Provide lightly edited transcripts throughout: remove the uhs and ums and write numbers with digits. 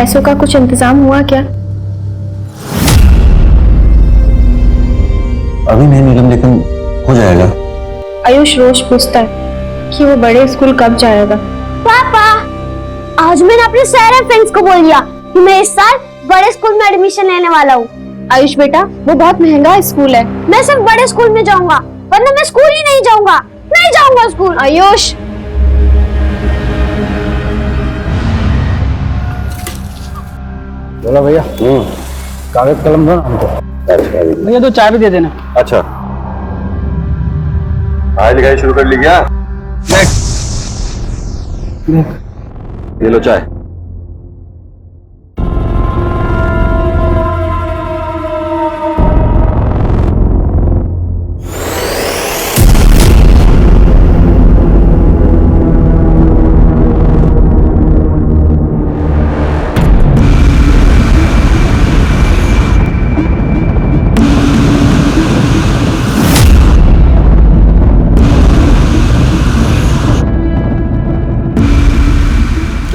पैसों का कुछ इंतजाम हुआ क्या? अभी नहीं नीलम, लेकिन हो जाएगा। आयुष रोज पूछता है कि वो बड़े स्कूल कब जाएगा। पापा, आज मैंने अपने सारे फ्रेंड्स को बोल दिया कि मैं इस साल बड़े स्कूल में एडमिशन लेने वाला हूँ। आयुष बेटा, वो बहुत महंगा स्कूल है। मैं सिर्फ बड़े स्कूल में जाऊंगा, वरना मैं स्कूल ही नहीं जाऊंगा। नहीं जाऊंगा स्कूल। आयुष, बोला भैया, कागज कलम दो हमको। भैया 2 चाय भी दे देना। अच्छा, आज लिखाई शुरू कर ली क्या? ये लो चाय।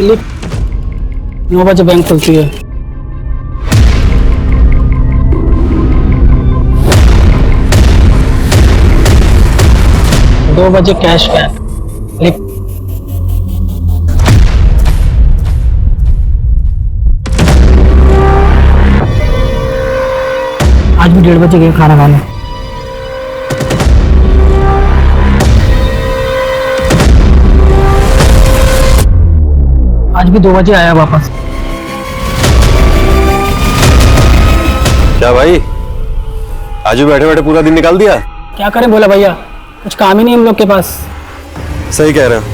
लिख, 9 बजे बैंक खुलती है। दो बजे कैश बैक। लिख, आज भी 1:30 बजे गए खाना खाने। आज भी 2 बजे आया वापस। क्या भाई, आज भी बैठे बैठे पूरा दिन निकाल दिया? क्या करें बोला भैया, कुछ काम ही नहीं हम लोग के पास। सही कह रहे हो।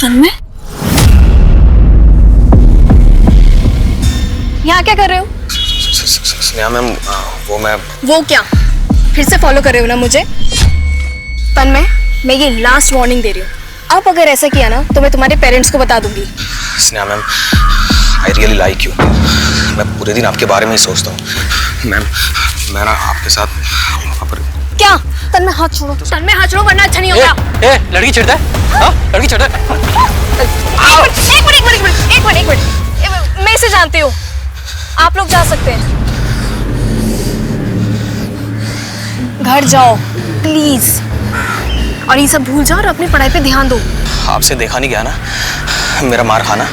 तन्मय, यहाँ क्या कर रहे हो? स्नेहा मैम, वो क्या फिर से फॉलो कर रहे हो ना मुझे? तन्मय, मैं ये लास्ट वार्निंग दे रही हूँ। अब अगर ऐसा किया ना तो मैं तुम्हारे पेरेंट्स को बता दूंगी। Sneha ma'am, I really like you. मैं पूरे दिन आपके बारे में ही सोचता हूँ मैम। मैं ना आपके साथ वहाँ पर। क्या? तन्मय हाथ छोड़ो, तन्मय हाथ छोड़ो वरना अच्छा नहीं होगा। लड़की चिढ़ता है? हाँ, लड़की चिढ़ता है। एक मिनट, मैं इसे जानती हूँ। आप लोग जा सकते हैं, घर जाओ प्लीज, और ये सब भूल जाओ और अपनी पढ़ाई पे ध्यान दो। आपसे देखा नहीं गया ना मेरा मार खाना।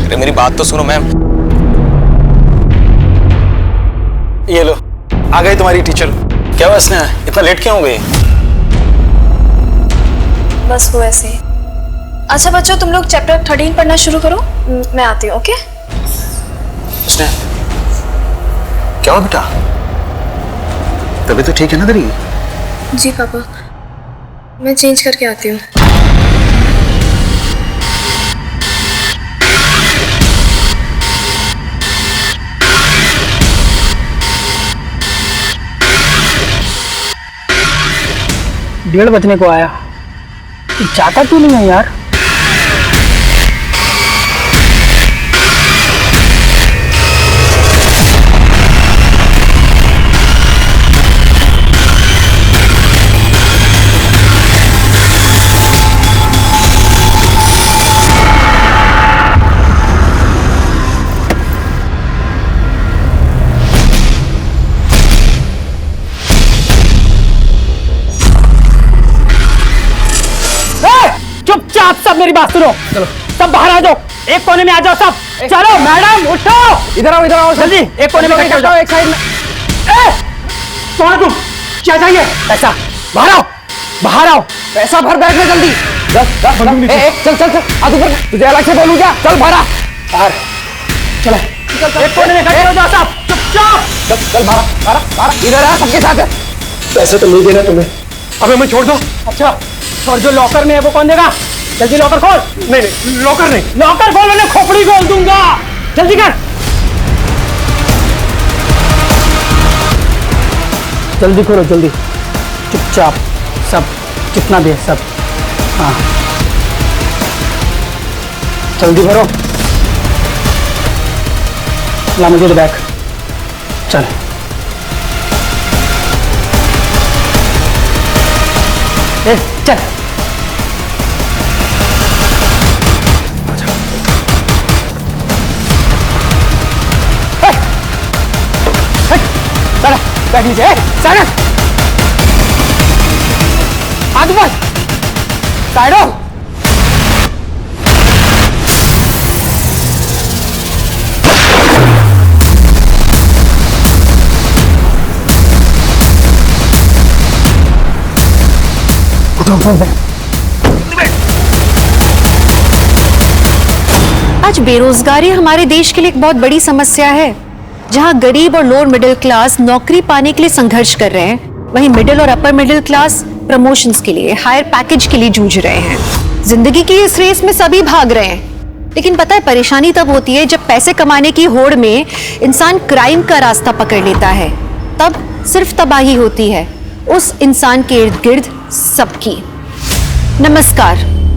अरे मेरी बात तो सुनो मैम। ये लो, आ गई तुम्हारी टीचर। क्या हुआ स्नेहा, इतना लेट क्यों हो गई? बस वो ऐसे ही। अच्छा बच्चों, तुम लोग चैप्टर 13 पढ़ना शुरू करो, मैं आती हूँ। ओके? स्नेहा, क्या हुआ बेटा? तबीयत तो ठीक है ना तेरी? जी पापा, मैं चेंज करके आती हूँ। डेढ़ बजने को आया, चाहता क्यों नहीं है यार? चुपचाप सब मेरी बात सुनो। चलो सब बाहर आ जाओ, एक कोने में आ जाओ सब। चलो मैडम उठो, इधर आओ जल्दी, एक कोने में बैठ जाओ, एक साइड में। कौन है तुम? क्या चाहिए? पैसा। बाहर आओ, पैसा भर बैग में जल्दी। चल आ तुझे अलग से बोलूं क्या? चल बाहर चल, एक कोने में खड़े हो जाओ सब, चुपचाप। चल बाहर इधर आ सबके साथ। पैसे तो नहीं देना तुम्हें। अबे मैं छोड़ दो। अच्छा, और जो लॉकर में है वो कौन देगा? जल्दी लॉकर खोल। नहीं, लॉकर नहीं, लॉकर खोल वरना खोपड़ी खोल दूंगा। जल्दी कर। जल्दी खोलो जल्दी, चुपचाप सब, जितना भी है सब। हाँ जल्दी भरो। ला मुझे बैग, चल। चल बैठ नीचे, आगे बढ़, साइड हो। आज बेरोजगारी हमारे देश के लिए एक बहुत बड़ी समस्या है। जहां गरीब और लोअर मिडिल क्लास नौकरी पाने के लिए संघर्ष कर रहे हैं, वहीं मिडिल और अपर मिडिल क्लास प्रमोशंस के लिए, हायर पैकेज के लिए जूझ रहे हैं। जिंदगी की इस रेस में सभी भाग रहे हैं, लेकिन पता है परेशानी तब होती है जब पैसे कमाने की होड़ में इंसान क्राइम का रास्ता पकड़ लेता है। तब सिर्फ तबाही होती है उस इंसान के इर्द गिर्द सबकी। नमस्कार,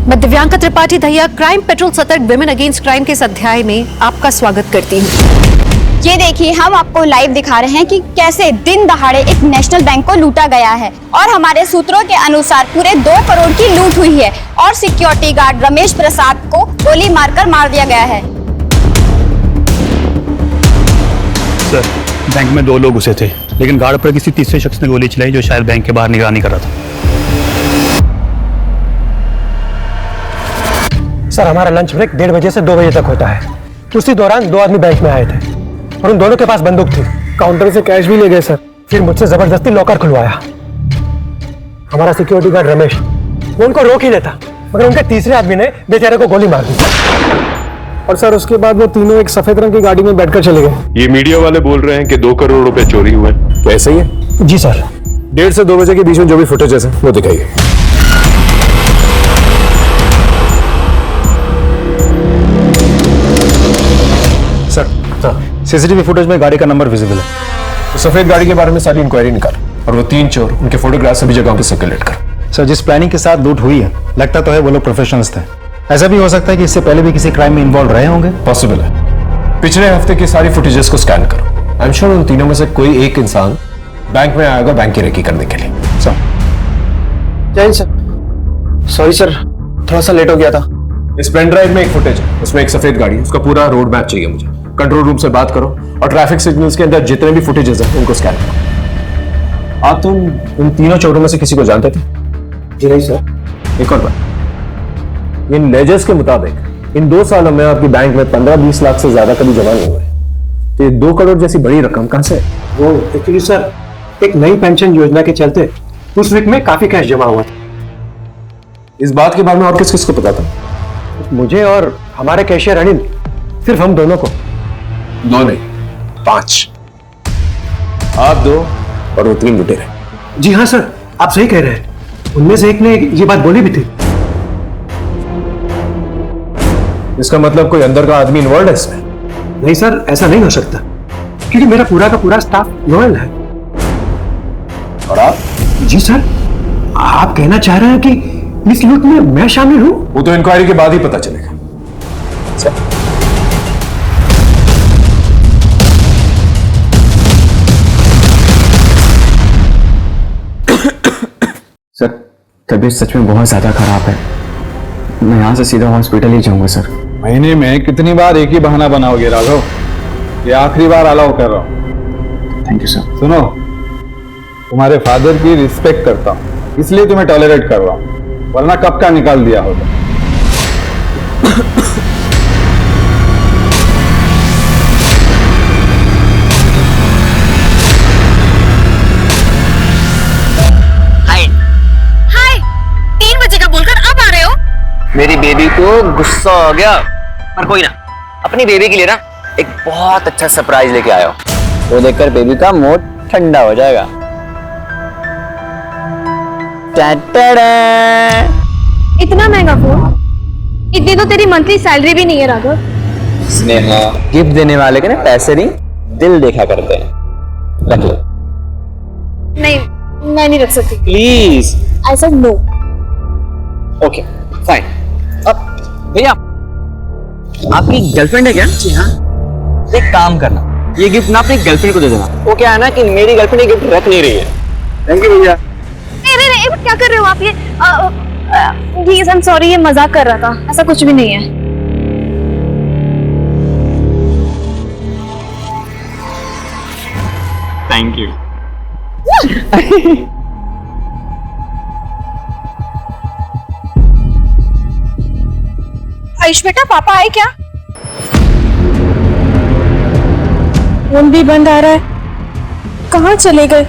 मैं दिव्यांका त्रिपाठी दहिया क्राइम पेट्रोल सतर्क विमेन अगेंस्ट क्राइम के इस अध्याय में आपका स्वागत करती हूँ। ये देखिए, हम आपको लाइव दिखा रहे हैं कि कैसे दिन दहाड़े एक नेशनल बैंक को लूटा गया है और हमारे सूत्रों के अनुसार पूरे 2 करोड़ की लूट हुई है और सिक्योरिटी गार्ड रमेश प्रसाद को गोली मारकर मार दिया गया है। सर, बैंक में 2 लोग घुसे थे, लेकिन गार्ड पर किसी तीसरे शख्स ने गोली चलाई जो शायद बैंक के बाहर निगरानी कर रहा था। सर, हमारा लंच ब्रेक 1:30 बजे से 2 बजे तक होता है। उसी दौरान 2 आदमी बैंक में आए थे और उन दोनों के पास बंदूक थी। काउंटर से कैश भी ले गए सर। फिर मुझसे जबरदस्ती लॉकर खुलवाया। हमारा सिक्योरिटी गार्ड रमेश वो उनको रोक ही लेता, मगर उनके तीसरे आदमी ने बेचारे को गोली मार दी और सर उसके बाद वो तीनों एक सफेद रंग की गाड़ी में बैठकर चले गए। ये मीडिया वाले बोल रहे हैं कि 2 करोड़ रुपए चोरी हुए, क्या ऐसा ही है? जी सर। 1:30 से 2 बजे के बीच में जो भी फुटेज है वो दिखाइए। सर, सीसीटीवी फुटेज में गाड़ी का नंबर विजिबल है। तो सफेद गाड़ी के बारे में सारी इंक्वायरी निकाल और वो 3 चोर उनके फोटोग्राफ सभी जगहों पे सर्कुलेट कर। सर, जिस प्लानिंग के साथ लूट हुई है, लगता तो है वो लोग प्रोफेशनल्स थे। ऐसा भी हो सकता है कि इससे पहले भी किसी क्राइम में इन्वॉल्व रहे होंगे। पॉसिबल है। पिछले हफ्ते की सारी फुटेजेस को स्कैन करो। आई एम श्योर उन तीनों में से कोई एक इंसान बैंक में आएगा बैंक की रेकी करने के लिए। सर, जय सर। सॉरी सर, थोड़ा सा लेट हो गया था। इस पेन ड्राइव में एक फुटेज है, उसमें एक सफेद गाड़ी है, उसका पूरा रोड मैप चाहिए मुझे। कंट्रोल रूम से बात करो और ट्रैफिक सिग्नल्स के अंदर जितने भी फुटेजेस हैं उनको स्कैन करो। आप तुम उन तीनों चोरों में से किसी को जानते थे? जी नहीं सर। एक और बात, इन लेजर्स के मुताबिक इन 2 सालों में आपकी बैंक में 15-20 लाख से ज्यादा कभी जमा नहीं हुए, तो ये 2 करोड़ जैसी बड़ी रकम कहां से? वो एक्चुअली सर, एक नई पेंशन योजना के चलते उस वीक में काफी कैश जमा हुआ था। इस बात के बारे में और किस किस को पता था? मुझे और हमारे कैशियर अनिल, सिर्फ हम दोनों को। 2 नहीं, 5। आप 2 और वो 3 लुटेरे। जी हाँ सर, आप सही कह रहे हैं। उनमें से एक ने ये बात बोली भी थी। इसका मतलब कोई अंदर का आदमी इन्वॉल्व है इसमें? नहीं सर, ऐसा नहीं हो सकता, क्योंकि मेरा पूरा का पूरा स्टाफ लॉयल है। और आप? जी सर, आप कहना चाह रहे हैं कि इस लूट में मैं शामिल हूं? वो तो इंक्वायरी के बाद ही पता चलेगा। सर, तबीयत सच में बहुत ज्यादा खराब है। मैं यहाँ से सीधा हॉस्पिटल ही जाऊंगा सर। महीने में कितनी बार एक ही बहाना बनाओगे राघव? ये आखिरी बार अलाउ कर रहा हूँ। Thank you sir. सुनो, तुम्हारे फादर की रिस्पेक्ट करता हूँ, इसलिए तुम्हें टॉलरेट कर रहा हूँ, वरना कब का निकाल दिया होगा। हाय 3 बजे का बोलकर अब आ रहे हो? मेरी बेबी को गुस्सा आ गया, पर कोई ना, अपनी बेबी के लिए ना एक बहुत अच्छा सरप्राइज लेके आया हूं। वो देखकर बेबी का मूड ठंडा हो जाएगा। इतना महंगा फोन? इतनी तो तेरी मंथली सैलरी भी नहीं है राघव। स्नेहा, गिफ्ट देने वाले के ना पैसे नहीं, दिल देखा करते हैं। रख लो। नहीं, मैं नहीं रख सकती। Please. I said no. Okay fine. अब भैया आपकी गर्लफ्रेंड है क्या? जी हाँ। एक काम करना, ये गिफ्ट ना अपनी गर्लफ्रेंड को दे देना। वो क्या है ना कि मेरी गर्लफ्रेंड ये गिफ्ट रख नहीं रही है। थैंक यू भैया। नहीं, क्या कर रहे हो आप ये? प्लीज आई एम सॉरी, ये मजाक कर रहा था, ऐसा कुछ भी नहीं है। Thank you. आयुष बेटा, पापा आए क्या? फोन भी बंद आ रहा है, कहाँ चले गए?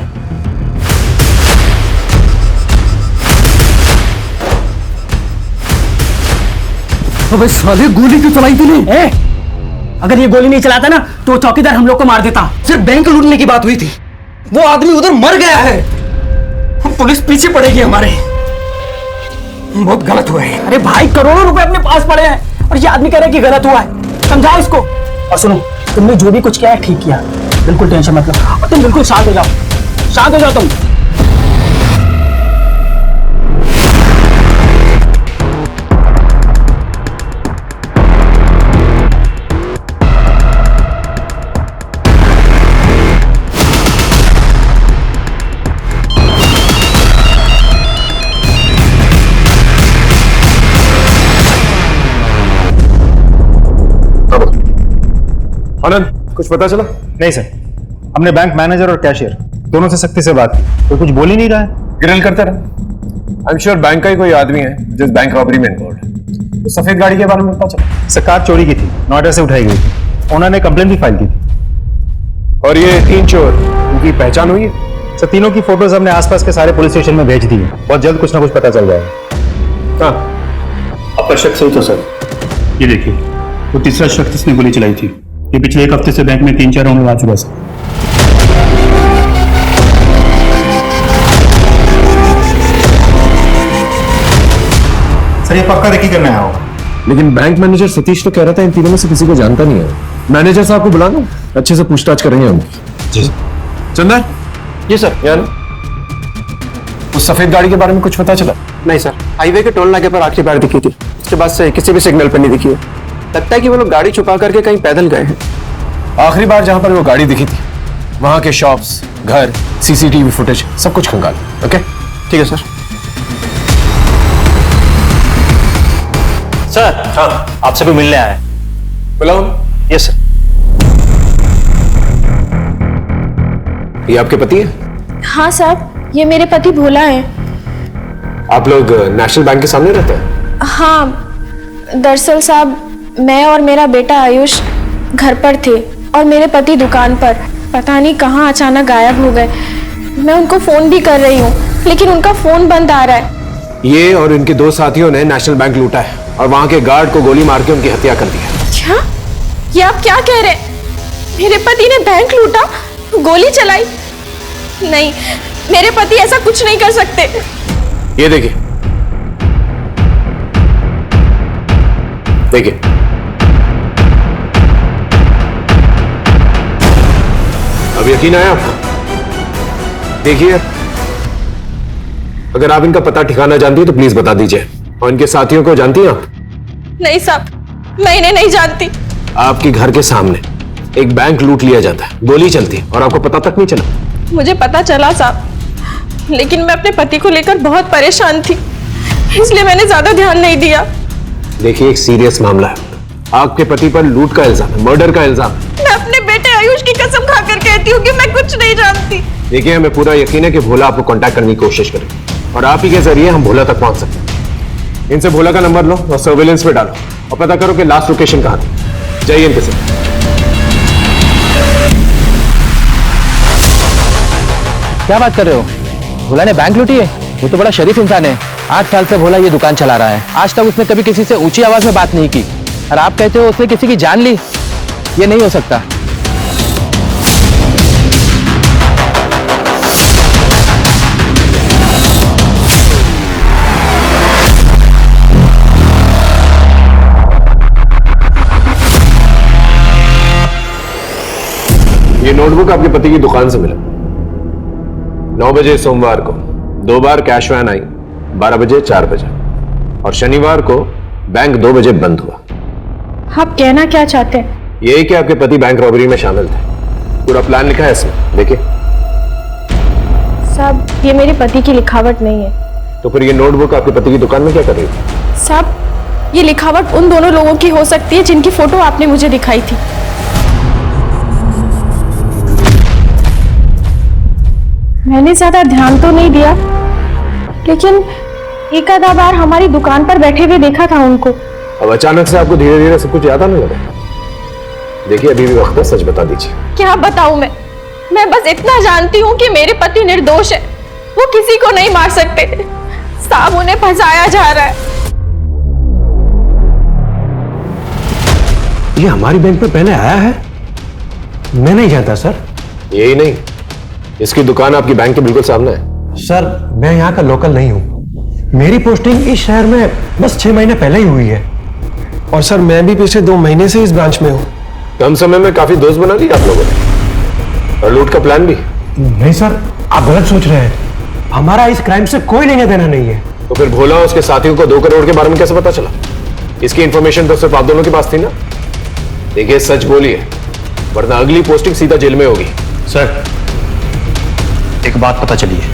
अबे साले, गोली क्यों चलाई तूने? अगर ये गोली नहीं चलाता ना तो चौकीदार हम लोग को मार देता। सिर्फ बैंक लूटने की बात हुई थी, वो आदमी उधर मर गया है। हम पुलिस पीछे पड़ेगी हमारे। बहुत गलत हुआ है। अरे भाई, करोड़ों रुपए अपने पास पड़े हैं और ये आदमी कह रहा है कि गलत हुआ है। समझाओ इसको। और सुनो, तुमने जो भी कुछ किया है ठीक किया, बिल्कुल टेंशन मत लो और तुम बिल्कुल शांत हो जाओ, शांत हो जाओ तुम। आनंद, कुछ पता चला? नहीं सर, हमने बैंक मैनेजर और कैशियर दोनों से सख्ती से बात की, कोई कुछ बोल ही नहीं रहा है। ग्रिल करते रहे। आई एम श्योर बैंक का ही कोई आदमी है जिस बैंक रॉबरी में इन्वॉल्व है। तो सफेद गाड़ी के बारे में पता चला? सर, कार चोरी की थी, नोएडा से उठाई गई थी। ओनर ने कंप्लेन भी फाइल की थी। और ये 3 चोर, उनकी पहचान हुई है? सर, तीनों की फोटोज हमने आसपास के सारे पुलिस स्टेशन में भेज दी है। बहुत जल्द कुछ ना कुछ पता चल जाएगा। हाँ, आपका शक सही तो सर। ये देखिए, वो तीसरा शख्स जिसने गोली चलाई थी, ये पिछले 1 हफ्ते से बैंक में 3-4 राउंड आ चुका है सर। ये पक्का रेकी करने आया होगा। लेकिन बैंक मैनेजर सतीश तो कह रहा था इन तीनों में से किसी को जानता नहीं है। मैनेजर साहब को बुला लो, अच्छे से पूछताछ करेंगे हम। जी चंदन। जी सर। यार, उस सफेद गाड़ी के बारे में कुछ पता चला? नहीं सर, हाईवे के टोल नाके पर आखिरी बार दिखी थी, उसके बाद से किसी भी सिग्नल पर नहीं दिखी है। लगता है कि वो लोग गाड़ी छुपा करके कहीं पैदल गए हैं। आखिरी बार जहां पर वो गाड़ी दिखी थी वहां के शॉप्स, घर, सीसीटीवी फुटेज सब कुछ खंगाल। ओके, ठीक है सर। सर। हाँ, आपसे भी मिलने आया है। बुलाओ। Yes sir. ये आपके पति है? हाँ साहब, ये मेरे पति भोला है। आप लोग नेशनल बैंक के सामने रहते हैं? हाँ, दरअसल साहब मैं और मेरा बेटा आयुष घर पर थे और मेरे पति दुकान पर। पता नहीं कहाँ अचानक गायब हो गए। मैं उनको फोन भी कर रही हूँ लेकिन उनका फोन बंद आ रहा है। ये और इनके 2 साथियों ने नेशनल बैंक लूटा है और वहां के गार्ड को गोली मार के उनकी हत्या कर दी है। क्या? ये आप क्या कह रहे हैं? मेरे पति ने बैंक लूटा, गोली चलाई? नहीं, मेरे पति ऐसा कुछ नहीं कर सकते। ये देखिए, देखिए, अब यकीन आया आपको? देखिए, अगर आप इनका पता ठिकाना जानती है तो प्लीज बता दीजिए। और इनके साथियों को जानती हैं आप? नहीं साहब, मैं इन्हें नहीं जानती। आपके घर के सामने एक बैंक लूट लिया जाता है, गोली चलती है और आपको पता तक नहीं चला? मुझे पता चला साहब, लेकिन मैं अपने पति को लेकर बहुत परेशान थी, इसलिए मैंने ज्यादा ध्यान नहीं दिया। देखिए, एक सीरियस मामला है। आपके पति पर लूट का इल्जाम है, मर्डर का इल्जाम। मैं अपने बेटे आयुष की कसम खाकर कहती हूँ कि मैं कुछ नहीं जानती। देखिए, हमें पूरा यकीन है कि भोला आपको कांटेक्ट करने की कोशिश करेगा और आप ही के जरिए हम भोला तक पहुंच सकते हैं। इनसे भोला का नंबर लो और सर्विलेंस पे डालो और पता करो कि लास्ट लोकेशन कहां थी। जाइए इनके साथ। क्या बात कर रहे हो? भोला ने बैंक लूटी है? वो तो बड़ा शरीफ इंसान है। 8 साल से भोला ये दुकान चला रहा है, आज तक उसने कभी किसी से ऊंची आवाज में बात नहीं की। और आप कहते हो उसने किसी की जान ली? ये नहीं हो सकता। ये नोटबुक आपके पति की दुकान से मिला। 9 बजे सोमवार को 2 बार कैश वैन आई, 12 बजे, 4 बजे, और शनिवार को बैंक 2 बजे बंद हुआ। आप कहना क्या चाहते हैं? यही कि आपके पति बैंक रॉबरी में शामिल थे। पूरा प्लान लिखा है इसमें, देखिए। साहब, ये मेरे पति की लिखावट नहीं है। तो फिर ये नोटबुक आपके पति की दुकान में क्या कर रही थी? साहब, ये लिखावट उन दोनों लोगों की हो सकती है जिनकी फोटो आपने मुझे दिखाई थी। मैंने ज्यादा ध्यान तो नहीं दिया, लेकिन एक आधा बार हमारी दुकान पर बैठे हुए देखा था उनको। अब अचानक से आपको धीरे धीरे सब कुछ याद आने लगा। देखिए, अभी भी वक्त है, सच बता दीजिए। क्या बताऊं मैं बस इतना जानती हूँ कि मेरे पति निर्दोष है। वो किसी को नहीं मार सकते। साहब, उन्हें फंसाया जा रहा है। ये हमारी बैंक में पहले आया है? मैं नहीं जानता सर। यही नहीं, इसकी दुकान आपकी बैंक के बिल्कुल सामने है। सर, मैं यहाँ का लोकल नहीं हूँ। मेरी पोस्टिंग इस शहर में बस 6 महीने पहले ही हुई है। और सर, मैं भी पिछले 2 महीने से इस ब्रांच में हूँ। कम समय में काफी दोस्त बना लिए आप लोगों ने, और लूट का प्लान भी। नहीं सर, आप गलत सोच रहे हैं। हमारा इस क्राइम से कोई लेना देना नहीं है। तो फिर भोला और उसके साथियों को 2 करोड़ के बारे में कैसे पता चला? इसकी इंफॉर्मेशन तो सिर्फ आप दोनों के पास थी ना। देखिए, सच बोलिए, वरना अगली पोस्टिंग सीधा जेल में होगी। सर, एक बात पता चली है।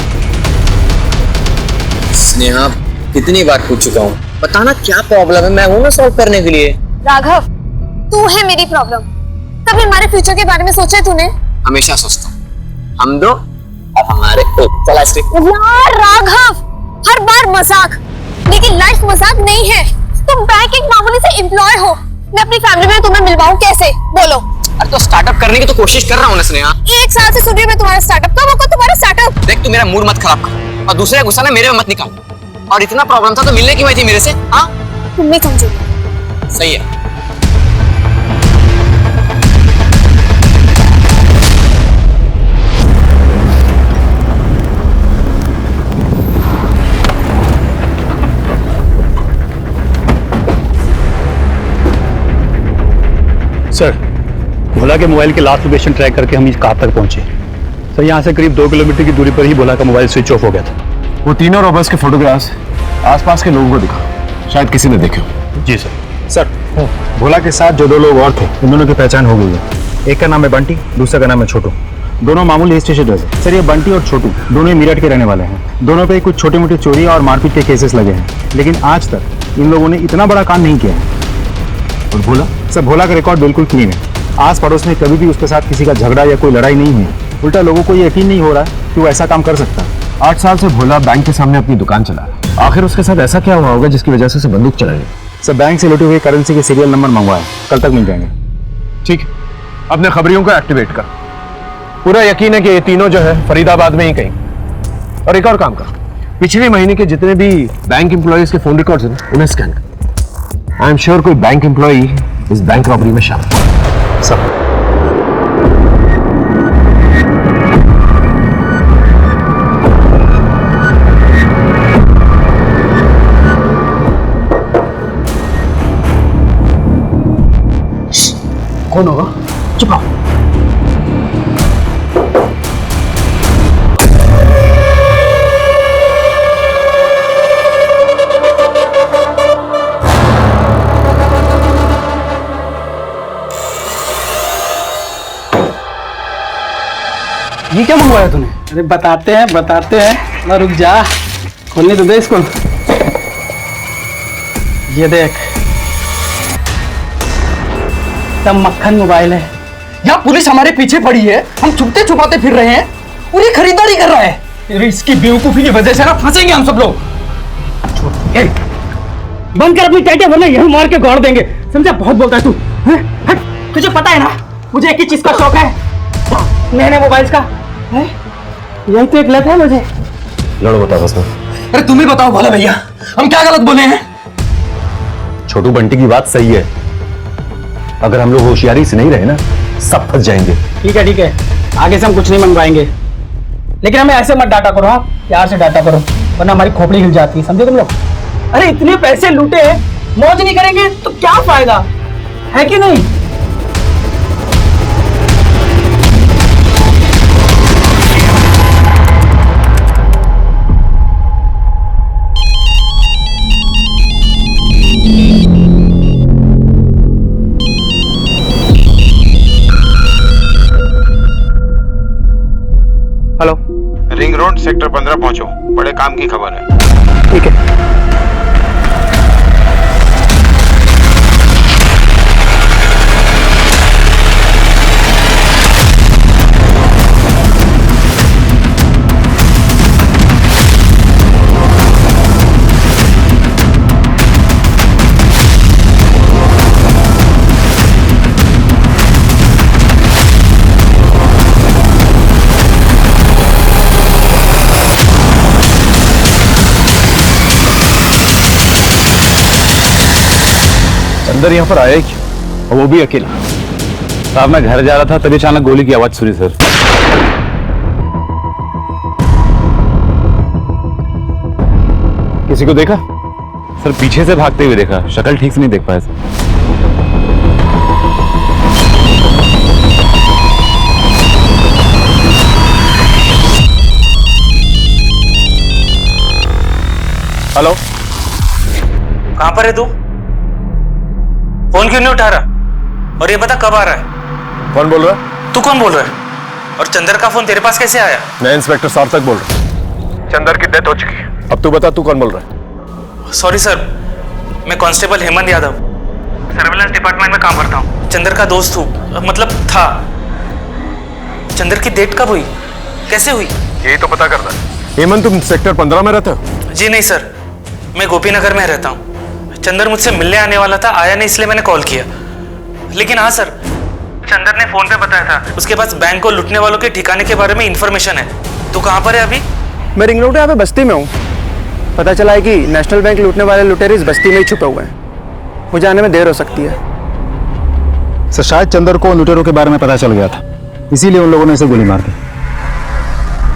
स्नेहा, कितनी बार पूछ चुका हूँ, बताना क्या प्रॉब्लम है, मैं हूं ना सॉल्व करने के लिए। राघव, तू है मेरी प्रॉब्लम। कभी हमारे फ्यूचर के बारे में सोचा है तूने? हमेशा सोचता हूँ, हम दो और हमारे। चल आइसक्रीम। यार राघव, हर बार मजाक, लेकिन लाइफ मजाक नहीं है। तुम बैंक एक मामूली से एम्प्लॉय हो। मैं अपनी फैमिली में तुम्हें मिलवाऊं कैसे, बोलो? अरे तो स्टार्टअप करने की तो कोशिश कर रहा हूँ ना स्नेहा। 1 साल से सुन रही हूं मैं तुम्हारा स्टार्टअप। कब होगा तुम्हारा स्टार्टअप? देख, तू मेरा मूड मत खराब कर और दूसरे का गुस्सा ना मेरे में मत निकाल। और इतना प्रॉब्लम था तो मिलने क्यों आई थी मेरे से? हाँ, तुम नहीं समझोगे। सही है। सर, भोला के मोबाइल के लास्ट लोकेशन ट्रैक करके हम कहाँ तक पहुंचे? सर, यहाँ से करीब 2 किलोमीटर की दूरी पर ही भोला का मोबाइल स्विच ऑफ हो गया था। वो तीनों रॉबर्स के फोटोग्राफ्स आसपास के लोगों को दिखा, शायद किसी ने देखे हो। जी सर। सर, भोला के साथ जो 2 लोग और थे, उन दोनों की पहचान हो गई है। एक का नाम है बंटी, दूसरे का नाम है छोटू। दोनों मामूली स्टेशन है। सर, ये बंटी और छोटू दोनों मेरठ के रहने वाले हैं। दोनों पे कुछ छोटी मोटी चोरी और मारपीट के केसेस लगे हैं, लेकिन आज तक इन लोगों ने इतना बड़ा काम नहीं किया है। और भोला? सर, भोला का रिकॉर्ड बिल्कुल क्लीन है। आस पड़ोस में कभी भी उसके साथ किसी का झगड़ा या कोई लड़ाई नहीं हुई। उल्टा लोगों को ये यकीन नहीं हो रहा है कि वो ऐसा काम कर सकता है। 8 साल से भोला बैंक के सामने अपनी दुकान चला रहा है। आखिर उसके साथ ऐसा क्या हुआ होगा जिसकी वजह से उसे बंदूक चलाई? सर, बैंक से लुटी हुई करेंसी के सीरियल नंबर मंगवाए, कल तक मिल जाएंगे। ठीक है, अपने खबरियों को एक्टिवेट कर। पूरा यकीन है कि ये तीनों जो है फरीदाबाद में ही कहीं। और एक और काम कर, पिछले महीने के जितने भी बैंक एम्प्लॉइज के फोन रिकॉर्ड्स हैं उन्हें स्कैन कर। आई एम श्योर कोई बैंक एम्प्लॉई इस बैंक रॉबरी में शामिल है। सब कौन होगा? चुप रहो। ये क्या मंगवाया तूने? अरे बताते हैं ना, रुक जा, खोलने तो दे इसको। ये देख, तब मक्खन मोबाइल है। यहाँ पुलिस हमारे पीछे पड़ी है, हम छुपते छुपाते फिर रहे हैं, पूरी खरीदारी कर रहा है। अरे इसकी बेवकूफी की वजह से ना फंसेंगे हम सब लोग। बंद कर अपनी टाइटें, वरना यही मार के गाड़ देंगे। समझा? बहुत बोलता है तू। हट, तुझे पता है ना मुझे एक ही चीज का शौक है, नए नए मोबाइल्स का। यही तो एक लत है मुझे। लड़ो, बताओ बस। अरे तुम ही बताओ भोला भैया, हम क्या गलत बोले हैं? छोटू बंटी की बात सही है। अगर हम लोग होशियारी से नहीं रहे ना, सब फंस जाएंगे। ठीक है, आगे से हम कुछ नहीं मंगवाएंगे, लेकिन हमें ऐसे मत डाटा करो। हाँ, प्यार से डाटा करो, वरना हमारी खोपड़ी हिल जाती है, समझे तुम लोग? अरे इतने पैसे लूटे, मौज नहीं करेंगे तो क्या फायदा है कि नहीं? सेक्टर 15 पहुंचो, बड़े काम की खबर है। ठीक है। अंदर यहाँ पर आया ही क्यों, और वो भी अकेला? साहब मैं घर जा रहा था तभी अचानक गोली की आवाज सुनी सर। किसी को देखा? सर पीछे से भागते हुए देखा, शक्ल ठीक से नहीं देख पाया सर। हेलो, कहां पर है तू? फोन क्यों नहीं उठा रहा? और ये बता कब आ रहा है? कौन बोल रहा है? तू कौन बोल रहा है? और चंदर का फोन तेरे पास कैसे आया? मैं इंस्पेक्टर सार्थक बोल रहा हूँ। चंदर की डेथ हो चुकी है। अब तू बता, तू कौन बोल रहा है? सॉरी सर, मैं constable Hemant Yadav, surveillance department में काम करता हूँ। चंदर का दोस्त हूँ, मतलब था। चंदर की डेथ कब हुई, कैसे हुई? यही तो पता करना है। हेमंत, तुम सेक्टर 15 में रहते हो? जी नहीं सर, मैं गोपीनगर में रहता हूँ। चंदर मुझसे मिलने आने वाला था, आया नहीं, इसलिए मैंने कॉल किया। लेकिन हाँ सर, चंदर ने फोन पे बताया था उसके पास बैंक को लूटने वालों के ठिकाने के बारे में इंफॉर्मेशन है। तू कहाँ पर है अभी? मैं रिंग रोड यहाँ पे बस्ती में हूँ। पता चला है कि नेशनल बैंक लूटने वाले लुटेरे इस बस्ती में ही छुपे हुए हैं। मुझे आने में देर हो सकती है। सर शायद चंदर को लुटेरों के बारे में पता चल गया था, इसीलिए उन लोगों ने इसे गोली मार दी।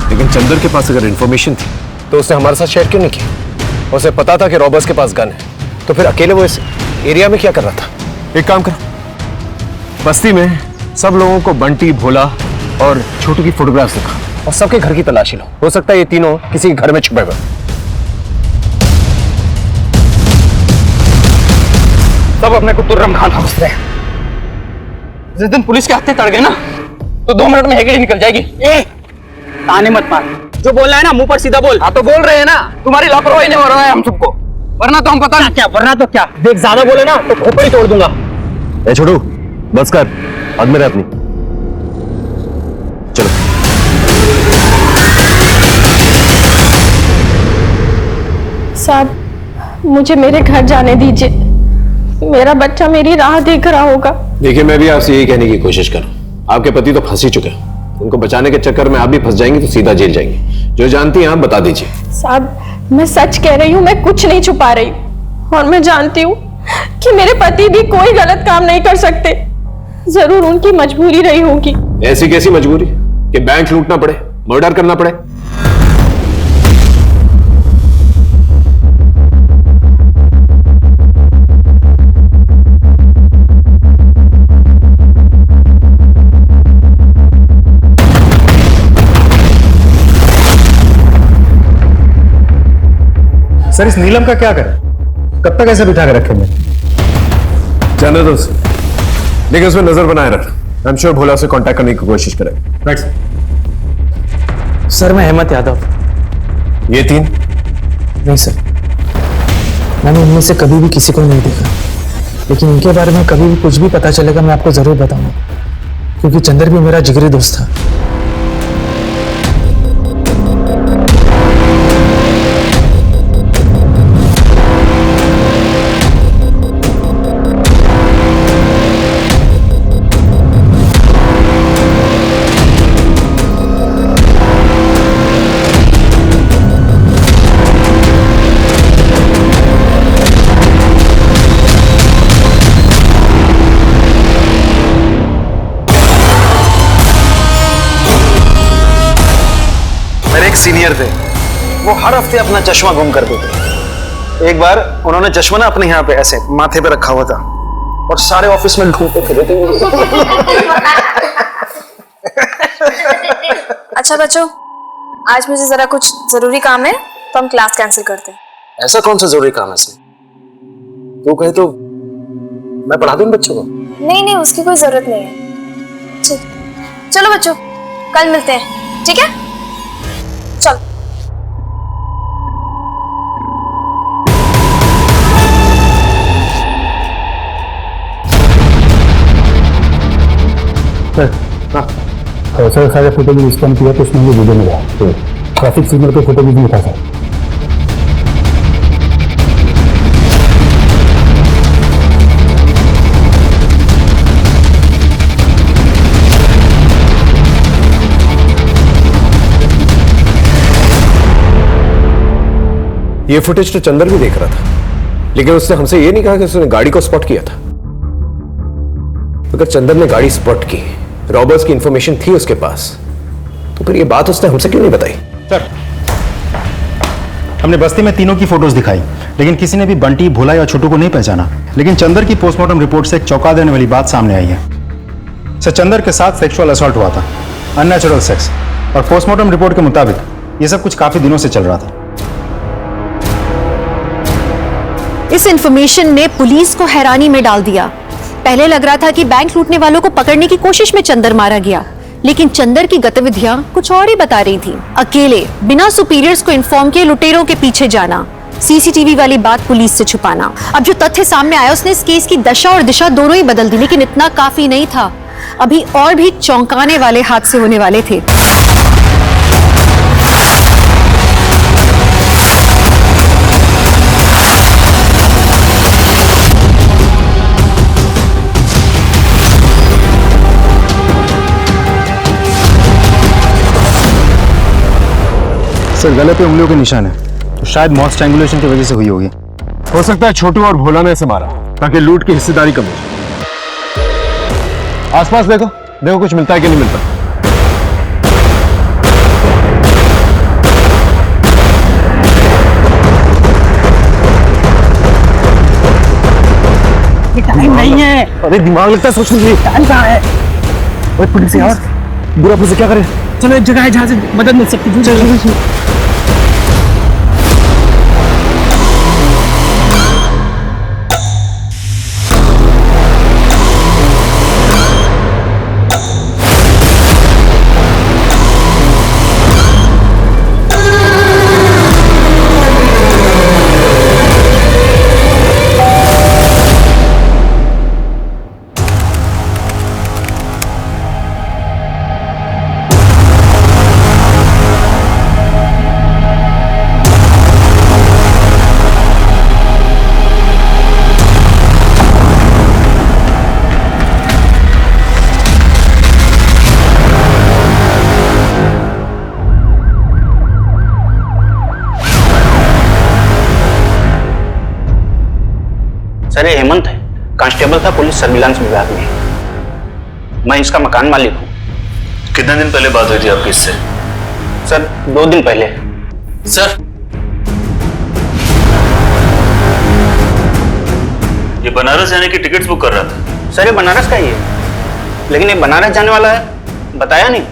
लेकिन चंदर के पास अगर इंफॉर्मेशन थी तो उसने हमारे साथ शेयर क्यों नहीं की? उसे पता था कि रॉबर्स के पास गन है, तो फिर अकेले वो इस एरिया में क्या कर रहा था? एक काम करो, बस्ती में सब लोगों को बंटी, भोला और छोटू की फोटोग्राफ्स दिखा और सबके घर की तलाशी लो। हो सकता है ये तीनों किसी घर में छुपे हुए। सब अपने को तुर्रम खान समझते हैं। जिस दिन पुलिस के हाथे चढ़ गए ना, तो 2 मिनट में हेगड़ी निकल जाएगी। ताने मत मार, जो बोलना है ना मुंह पर सीधा बोल। हाँ तो बोल रहे हैं ना, तुम्हारी लापरवाही ने हो रहा है हम सबको, वरना तो हम पता नहीं क्या, वरना तो क्या। देख ज्यादा बोले ना तो खोपड़ी तोड़ दूंगा। ए छोटू, बस कर, हद में रह अपनी। चलो। साहब, मुझे मेरे घर जाने दीजिए। मेरा बच्चा मेरी राह देख रहा होगा। देखिए, मैं भी आपसे यही कहने की कोशिश कर रहा हूँ। आपके पति तो फंस ही चुके हैं, उनको बचाने के चक्कर में आप भी फंस जाएंगे तो सीधा जेल जाएंगे। जो जानती हैं आप बता दीजिए। साहब, मैं सच कह रही हूँ, मैं कुछ नहीं छुपा रही। और मैं जानती हूँ कि मेरे पति भी कोई गलत काम नहीं कर सकते। जरूर उनकी मजबूरी रही होगी। ऐसी कैसी मजबूरी कि बैंक लूटना पड़े, मर्डर करना पड़े? सर इस नीलम का क्या करें? कब तक ऐसे बिठा के रखे मैं? जाने दो उसे, लेकिन उसमें नजर बनाए रखना। आई एम श्योर भोला से कांटेक्ट करने की कोशिश करेगा। राइट सर मैं हेमंत यादव। ये तीन? नहीं सर, मैंने इनमें से कभी भी किसी को नहीं देखा, लेकिन इनके बारे में कभी भी कुछ भी पता चलेगा मैं आपको जरूर बताऊंगा, क्योंकि चंदर भी मेरा जिगरी दोस्त था। सीनियर थे, वो हर हफ्ते अपना चश्मा गुम कर देते। एक बार उन्होंने चश्मा ना अपने यहाँ पे ऐसे माथे पे रखा हुआ था और सारे ऑफिस में ढूंढते फिरे थे। अच्छा बच्चों, आज मुझे जरा कुछ जरूरी काम है, तो हम क्लास कैंसिल करते हैं। ऐसा कौन सा जरूरी काम है सर? तू कहे तो मैं पढ़ा दूं बच्चों को। नहीं नहीं, उसकी कोई जरूरत नहीं है। ठीक, चलो बच्चों, कल मिलते हैं, ठीक है? चलो। सर सारे फोटो भी स्कैन किया तो उसमें वीडियो मिला, तो ट्रैफिक सिग्नल पे फोटो भी नहीं था सर। ये फुटेज तो चंदर भी देख रहा था, लेकिन उसने हमसे ये नहीं कहा कि उसने गाड़ी को स्पॉट किया था। अगर चंदर ने गाड़ी स्पॉट की, रॉबर्स की इंफॉर्मेशन थी उसके पास, तो फिर ये बात उसने हमसे क्यों नहीं बताई? सर हमने बस्ती में तीनों की फोटोज दिखाई, लेकिन किसी ने भी बंटी, भोला या छोटू को नहीं पहचाना। लेकिन चंदर की पोस्टमार्टम रिपोर्ट से एक चौंका देने वाली बात सामने आई है। सर चंदर के साथ सेक्सुअल असॉल्ट हुआ था, अननेचुरल सेक्स, और पोस्टमार्टम रिपोर्ट के मुताबिक ये सब कुछ काफी दिनों से चल रहा था। इस इंफॉर्मेशन ने पुलिस को हैरानी में डाल दिया। पहले लग रहा था कि बैंक लूटने वालों को पकड़ने की कोशिश में चंदर मारा गया, लेकिन चंदर की गतिविधियां कुछ और ही बता रही थी। अकेले बिना सुपीरियर्स को इन्फॉर्म किए लुटेरों के पीछे जाना, सीसीटीवी वाली बात पुलिस से छुपाना। अब जो तथ्य सामने आया उसने इस केस की दशा और दिशा दोनों ही बदल दी, लेकिन इतना काफी नहीं था। अभी और भी चौंकाने वाले हादसे होने वाले थे। सर गले पे उंगलियों के निशान है, तो शायद मौत स्ट्रैंगुलेशन की वजह से हुई होगी। हो सकता है छोटू और भोला ने इसे मारा ताकि लूट की हिस्सेदारी कम हो। आसपास देखो देखो कुछ मिलता है कि नहीं मिलता। टाइम नहीं है। अरे दिमाग लगता है सोचने के लिए। टाइम कहाँ है? ओए पुलिस यार, बुरा पुलिस क्या करे? चलो एक जगह है जहाँ से मदद मिल सकती है। चलो सर ये हेमंत है, कांस्टेबल था पुलिस सर्विलांस विभाग में। मैं इसका मकान मालिक हूँ। कितने दिन पहले बात हुई थी आपकी इससे? सर 2 दिन पहले। सर ये बनारस जाने की टिकट्स बुक कर रहा था। सर ये बनारस का ही है, लेकिन ये बनारस जाने वाला है बताया नहीं।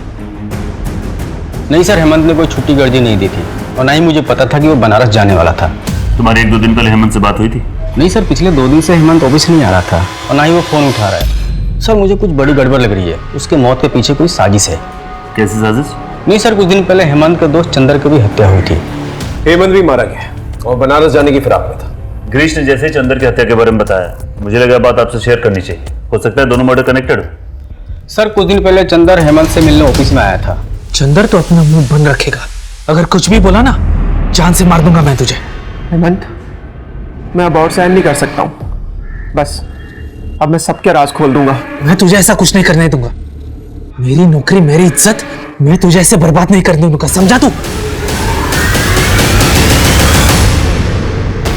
नहीं सर, हेमंत ने कोई छुट्टी गर्दी नहीं दी थी और ना ही मुझे पता था कि वो बनारस जाने वाला था। तुम्हारी 1-2 दिन पहले हेमंत से बात हुई थी? नहीं सर, पिछले 2 दिन से हेमंत ऑफिस नहीं आ रहा था और ना ही वो फोन उठा रहा है। सर मुझे कुछ बड़ी गड़बड़ लग रही है, उसके मौत के पीछे कोई साजिश है। कैसी साजिश? नहीं सर, कुछ दिन पहले हेमंत के दोस्त चंदर की भी हत्या हुई थी। हेमंत भी मारा गया और बनारस जाने की फिराक में था। गिरीश ने जैसे ही चंदर की हत्या के बारे में बताया, मुझे लगा बात आपसे शेयर करनी चाहिए। हो सकता है दोनों मर्डर कनेक्टेड हो। सर कुछ दिन पहले चंदर हेमंत से मिलने ऑफिस में आया था। चंदर तो अपना मुंह बंद रखेगा, अगर कुछ भी बोला ना जान से मार दूंगा मैं तुझे। हेमंत, मैं अब और सहन नहीं कर सकता हूँ। बस अब मैं सबके राज खोल दूंगा। मैं तुझे ऐसा कुछ नहीं करने दूंगा। मेरी नौकरी, मेरी इज्जत, मैं तुझे ऐसे बर्बाद नहीं करने दूंगा, समझा तू?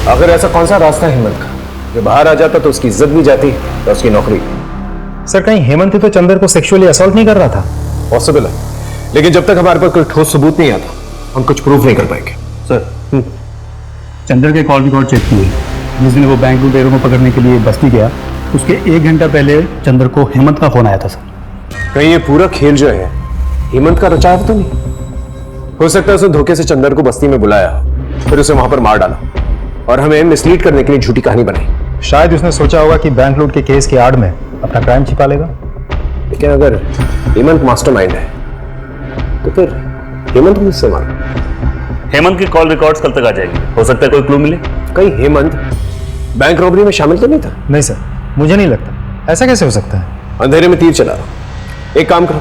अगर ऐसा कौन सा रास्ता है हेमंत का, जो बाहर आ जाता तो उसकी इज्जत भी जाती और उसकी नौकरी। सर कहीं हेमंत तो चंदर को सेक्सुअली असॉल्ट नहीं कर रहा था? पॉसिबल है, लेकिन जब तक हमारे पास कोई ठोस सबूत नहीं आता हम कुछ प्रूफ नहीं कर पाएंगे। सर चंदर के कॉल रिकॉर्ड चेक किए। जिस दिन वो बैंक लुटेरों को पकड़ने के लिए बस्ती गया, उसके 1 घंटा पहले चंदर को हेमंत का फोन आया था। सर कहीं ये पूरा खेल जो है हेमंत का रचा तो नहीं? हो सकता है उसने धोखे से चंदर को बस्ती में बुलाया, फिर उसे वहां पर मार डाला और हमें मिसलीड करने के लिए झूठी कहानी बनाई। शायद उसने सोचा होगा कि बैंक लूट के केस के आड़ में अपना क्राइम छिपा लेगा। लेकिन अगर हेमंत मास्टरमाइंड है तो फिर हेमंत को किससे मारा? हेमंत की कॉल रिकॉर्ड्स कल तक आ जाएगी, हो सकता है कोई क्लू मिले। कहीं हेमंत बैंक रॉबरी में शामिल तो नहीं था? नहीं सर, मुझे नहीं लगता। ऐसा कैसे हो सकता है? अंधेरे में तीर चला रहा, एक काम करो,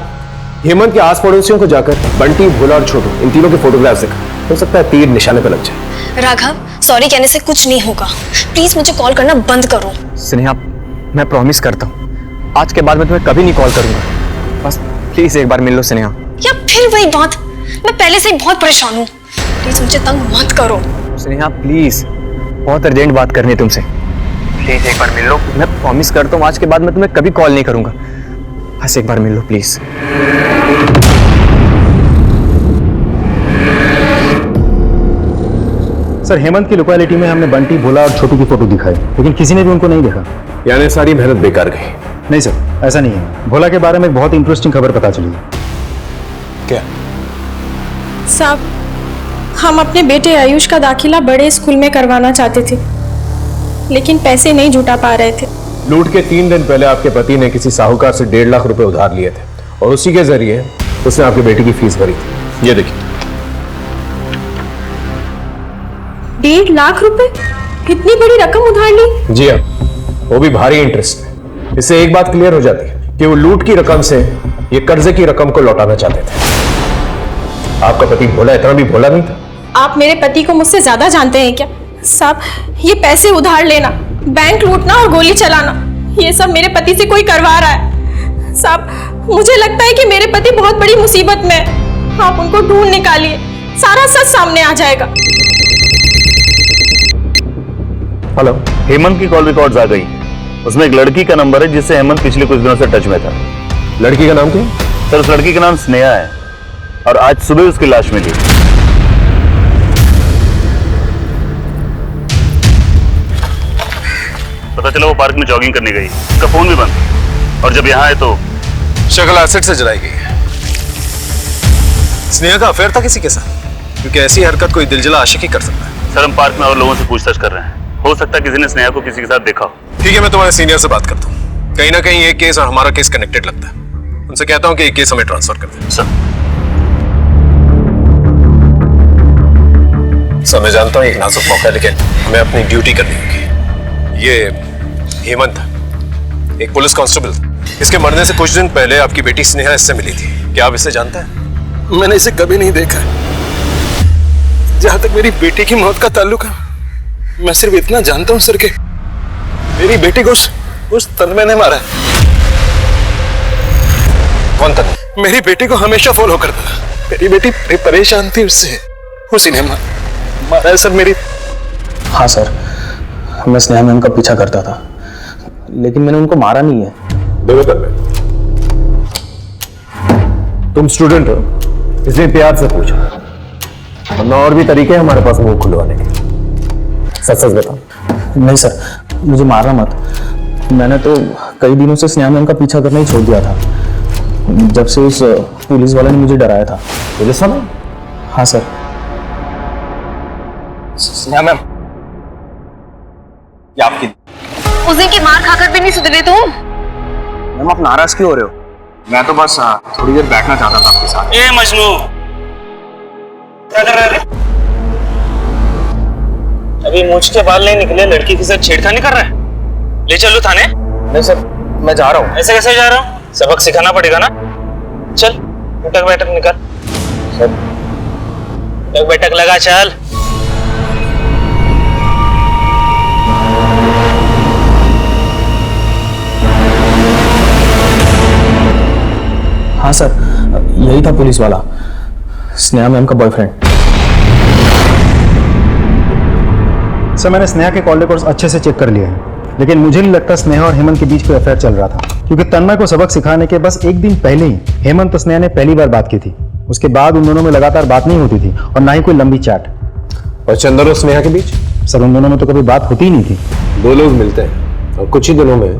हेमंत के आस पड़ोसियों को जाकर बंटी, भोला और छोटू इन तीनों के फोटोग्राफ्स दिखा। हो सकता है तीर निशाने पर लग जाए। राघव, सॉरी कहने से कुछ नहीं होगा। प्लीज मुझे कॉल करना बंद करो। स्नेहा, मैं प्रॉमिस करता हूँ आज के बाद मैं तुम्हें कभी नहीं कॉल करूंगा। बस प्लीज एक बार मिल लो स्नेहा। या फिर वही बात, मैं पहले से ही बहुत परेशान हूँ। प्लीज मुझे तंग मत करो। स्नेहा प्लीज, बहुत अर्जेंट बात करनी है तुमसे। प्लीज एक बार मिल लो। मैं प्रॉमिस करता हूँ आज के बाद मैं तुम्हें कभी कॉल नहीं करूंगा। बस एक बार मिल लो प्लीज। सर, हेमंत की लोकेलिटी में हमने बंटी, भोला और छोटू की फोटो दिखाई, लेकिन किसी ने भी उनको नहीं देखा। यानी सारी मेहनत बेकार गई? नहीं सर, ऐसा नहीं है। भोला के बारे में एक बहुत इंटरेस्टिंग खबर पता चली है। क्या? साहब, हम अपने बेटे आयुष का दाखिला बड़े स्कूल में करवाना चाहते थे, लेकिन पैसे नहीं जुटा पा रहे थे। लूट के 3 दिन पहले आपके पति ने किसी साहूकार से 1.5 लाख रुपए उधार लिए थे और उसी के जरिए उसने आपके बेटे की फीस भरी थी। ये देखिए। 1.5 लाख रुपए? इतनी बड़ी रकम उधार ली? जी हाँ, वो भी भारी इंटरेस्ट में। इससे एक बात क्लियर हो जाती है कि वो लूट की रकम से ये कर्जे की रकम को लौटाना चाहते थे। आपका पति भोला इतना भी भोला नहीं था। आप मेरे पति को मुझसे ज्यादा जानते हैं क्या? साहब, ये पैसे उधार लेना, बैंक लूटना और गोली चलाना, ये सब मेरे पति से कोई करवा रहा है। साहब, मुझे लगता है कि मेरे पति बहुत बड़ी मुसीबत में है। आप उनको ढूंढ निकालिए, सारा सच सामने आ जाएगा। हेलो, हेमंत की कॉल रिकॉर्ड्स आ गई। उसमें एक लड़की का नंबर है जिससे हेमंत पिछले कुछ दिनों से टच में था। लड़की का नाम क्या? सर, उस लड़की का नाम स्नेहा है और आज सुबह उसकी लाश मिली। पता चला वो पार्क में जॉगिंग करने गई, उसका फोन भी बंद, और जब यहाँ आए तो शक्ल एसिड से जलाई गई है। स्नेहा का अफेयर था किसी के साथ? क्योंकि ऐसी हरकत कोई दिलजला आशिक ही कर सकता है। सर, हम पार्क में और लोगों से पूछताछ कर रहे हैं। हो सकता है किसी ने स्नेहा को किसी के साथ देखा हो। ठीक है, मैं तुम्हारे सीनियर से बात करता हूँ। कहीं ना कहीं ये केस और हमारा केस कनेक्टेड लगता है। उनसे कहता हूँ कि ये केस हमें ट्रांसफर कर दें। सर, मैं जानता हूँ एक नाजुक मौका है, लेकिन हमें अपनी ड्यूटी करनी होगी। ये हेमंत एक पुलिस कांस्टेबल, इसके मरने से कुछ दिन पहले आपकी बेटी स्नेहा इससे मिली थी। क्या आप इसे जानते हैं? मैंने इसे कभी नहीं देखा। जहां तक मेरी बेटी की मौत का ताल्लुक है, मैं सिर्फ इतना जानता हूं सर कि मेरी बेटी को उस तन्मय ने मारा है। कौन तन्मय? मेरी बेटी को हमेशा फॉलो करता था। मेरी बेटी परेशान थी उससे, उसी ने मारा है सर मेरी। हाँ सर, मैं स्नेहा मैम का पीछा करता था, लेकिन मैंने उनको मारा नहीं है। देखो तन्मय, तुम स्टूडेंट हो, इसलिए प्यार से पूछो, वरना और भी तरीके हैं हमारे पास मुंह खुलवाने के। सच सच बताओ। नहीं सर, मुझे मारना मत। मैंने तो कई दिनों से स्नेहा मैम का पीछा करना ही छोड़ दिया था, जब से उस पुलिस वाले ने मुझे डराया था। पुलिस वाला? हाँ सर। स्नेहा मैम, ये आपकी। उस दिन की मार खाकर भी नहीं सुधरे तुम। मैम, आप नाराज क्यों हो रहे हो? मैं तो बस थोड़ी देर बैठना चाहता था आपके साथ। ए मजनू, क्या कर रहे थे? अभी मूंछ के बाल नहीं निकले, लड़की के साथ छेड़खानी कर रहा है? ले चलो थाने। नहीं सर, मैं जा रहा हूँ। ऐसे कैसे जा रहा हूँ? सबक सिखाना पड़ेगा ना। चल, उठक बैठक निकाल। सर, उठक बैठक लगा, चल। हाँ सर, यही था पुलिस वाला, स्नेहा मैम का बॉयफ्रेंड। सर, मैंने स्नेहा के कॉल रिकॉर्ड्स अच्छे से चेक कर लिए हैं, लेकिन मुझे नहीं लगता स्नेहा और हेमंत के बीच कोई अफेयर चल रहा था, क्योंकि तन्मय को सबक सिखाने के बस एक दिन पहले ही हेमंत और स्नेहा ने पहली बार बात की थी। उसके बाद उन दोनों में लगातार बात नहीं होती थी और ना ही कोई लंबी चैट। और चंदर और स्नेहा के बीच? सर, उन दोनों में तो कभी बात होती ही नहीं थी। दो लोग मिलते हैं और कुछ ही दिनों में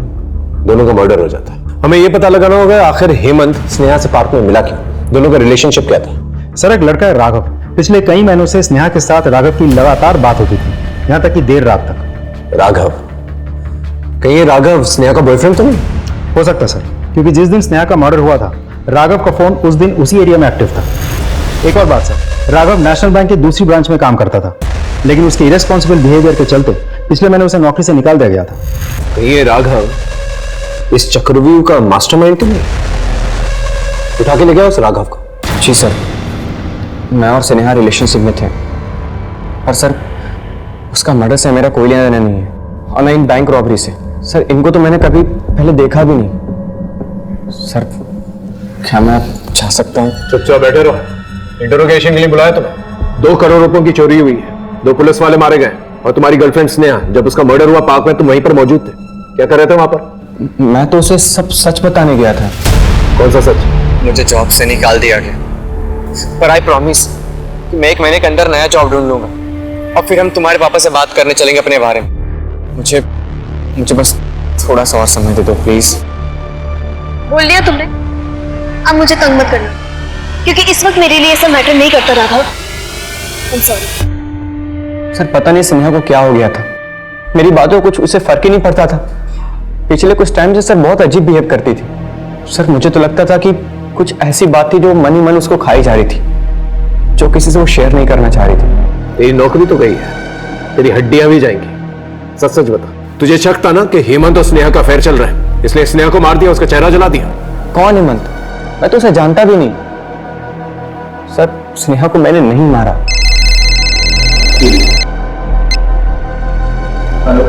दोनों का मर्डर हो जाता है। हमें यह पता लगाना होगा आखिर हेमंत स्नेहा से पार्क में मिला क्यों, दोनों का रिलेशनशिप क्या था। सर, एक लड़का है राघव, पिछले कई महीनों से स्नेहा के साथ राघव की लगातार बात होती थी, यहाँ तक कि देर रात तक। राघव? कहीं ये राघव स्नेहा का बॉयफ्रेंड तो नहीं? हो सकता सर, क्योंकि जिस दिन स्नेहा का मर्डर हुआ था, राघव का फोन उस दिन उसी एरिया में एक्टिव था। एक और बात सर, राघव नेशनल बैंक की दूसरी ब्रांच में काम करता था, लेकिन उसके इरेस्पॉन्सिबल बिहेवियर के चलते पिछले महीने उसे नौकरी से निकाल दिया गया था। कहीं ये राघव इस चक्रव्यूह का मास्टरमाइंड तो नहीं? उठा के ले गया उस राघव को? जी सर, मैं और स्नेहा रिलेशनशिप में थे, और सर उसका मर्डर से मेरा कोई लेना देना नहीं है, और ना इन बैंक रॉबरी से। सर इनको तो मैंने कभी पहले देखा भी नहीं। सर क्या मैं जा सकता हूँ? चुपचाप बैठे रहो। इंटरोगेशन के लिए बुलाया तुम्हें। 2 करोड़ रुपयों की चोरी हुई है, 2 पुलिस वाले मारे गए, और तुम्हारी गर्लफ्रेंड स्नेहा, जब उसका मर्डर हुआ पार्क में तुम वहीं पर मौजूद थे। क्या कर रहे थे वहां पर? मैं तो उसे सब सच बताने गया था। कौन सा सच? मुझे जॉब से निकाल दिया गया, पर आई प्रॉमिस कि मैं 1 महीने के अंदर नया जॉब ढूंढ लूंगा, और फिर हम तुम्हारे पापा से बात करने चलेंगे अपने बारे में। मुझे बस थोड़ा सा और समय दे दो प्लीज। बोल दिया तुमने, अब मुझे तंग मत करना, क्योंकि इस वक्त मेरे लिए ऐसा मैटर नहीं करता राघव। I'm sorry। सर पता नहीं स्नेहा को क्या हो गया था, मेरी बातों को कुछ उसे फर्क ही नहीं पड़ता था। पिछले कुछ टाइम से सर बहुत अजीब बिहेव करती थी। सर मुझे तो लगता था कि कुछ ऐसी बात थी जो मन ही मन उसको खाई जा रही थी, जो किसी से वो शेयर नहीं करना चाह रही थी। तेरी नौकरी तो गई है, तेरी हड्डियां भी जाएंगी। सच सच बता, तुझे शक था ना कि हेमंत और स्नेहा का अफेयर चल रहा है, इसलिए स्नेहा को मार दिया, उसका चेहरा जला दिया? कौन हेमंत? मैं तो उसे जानता भी नहीं। सर स्नेहा को मैंने नहीं मारा। हेलो।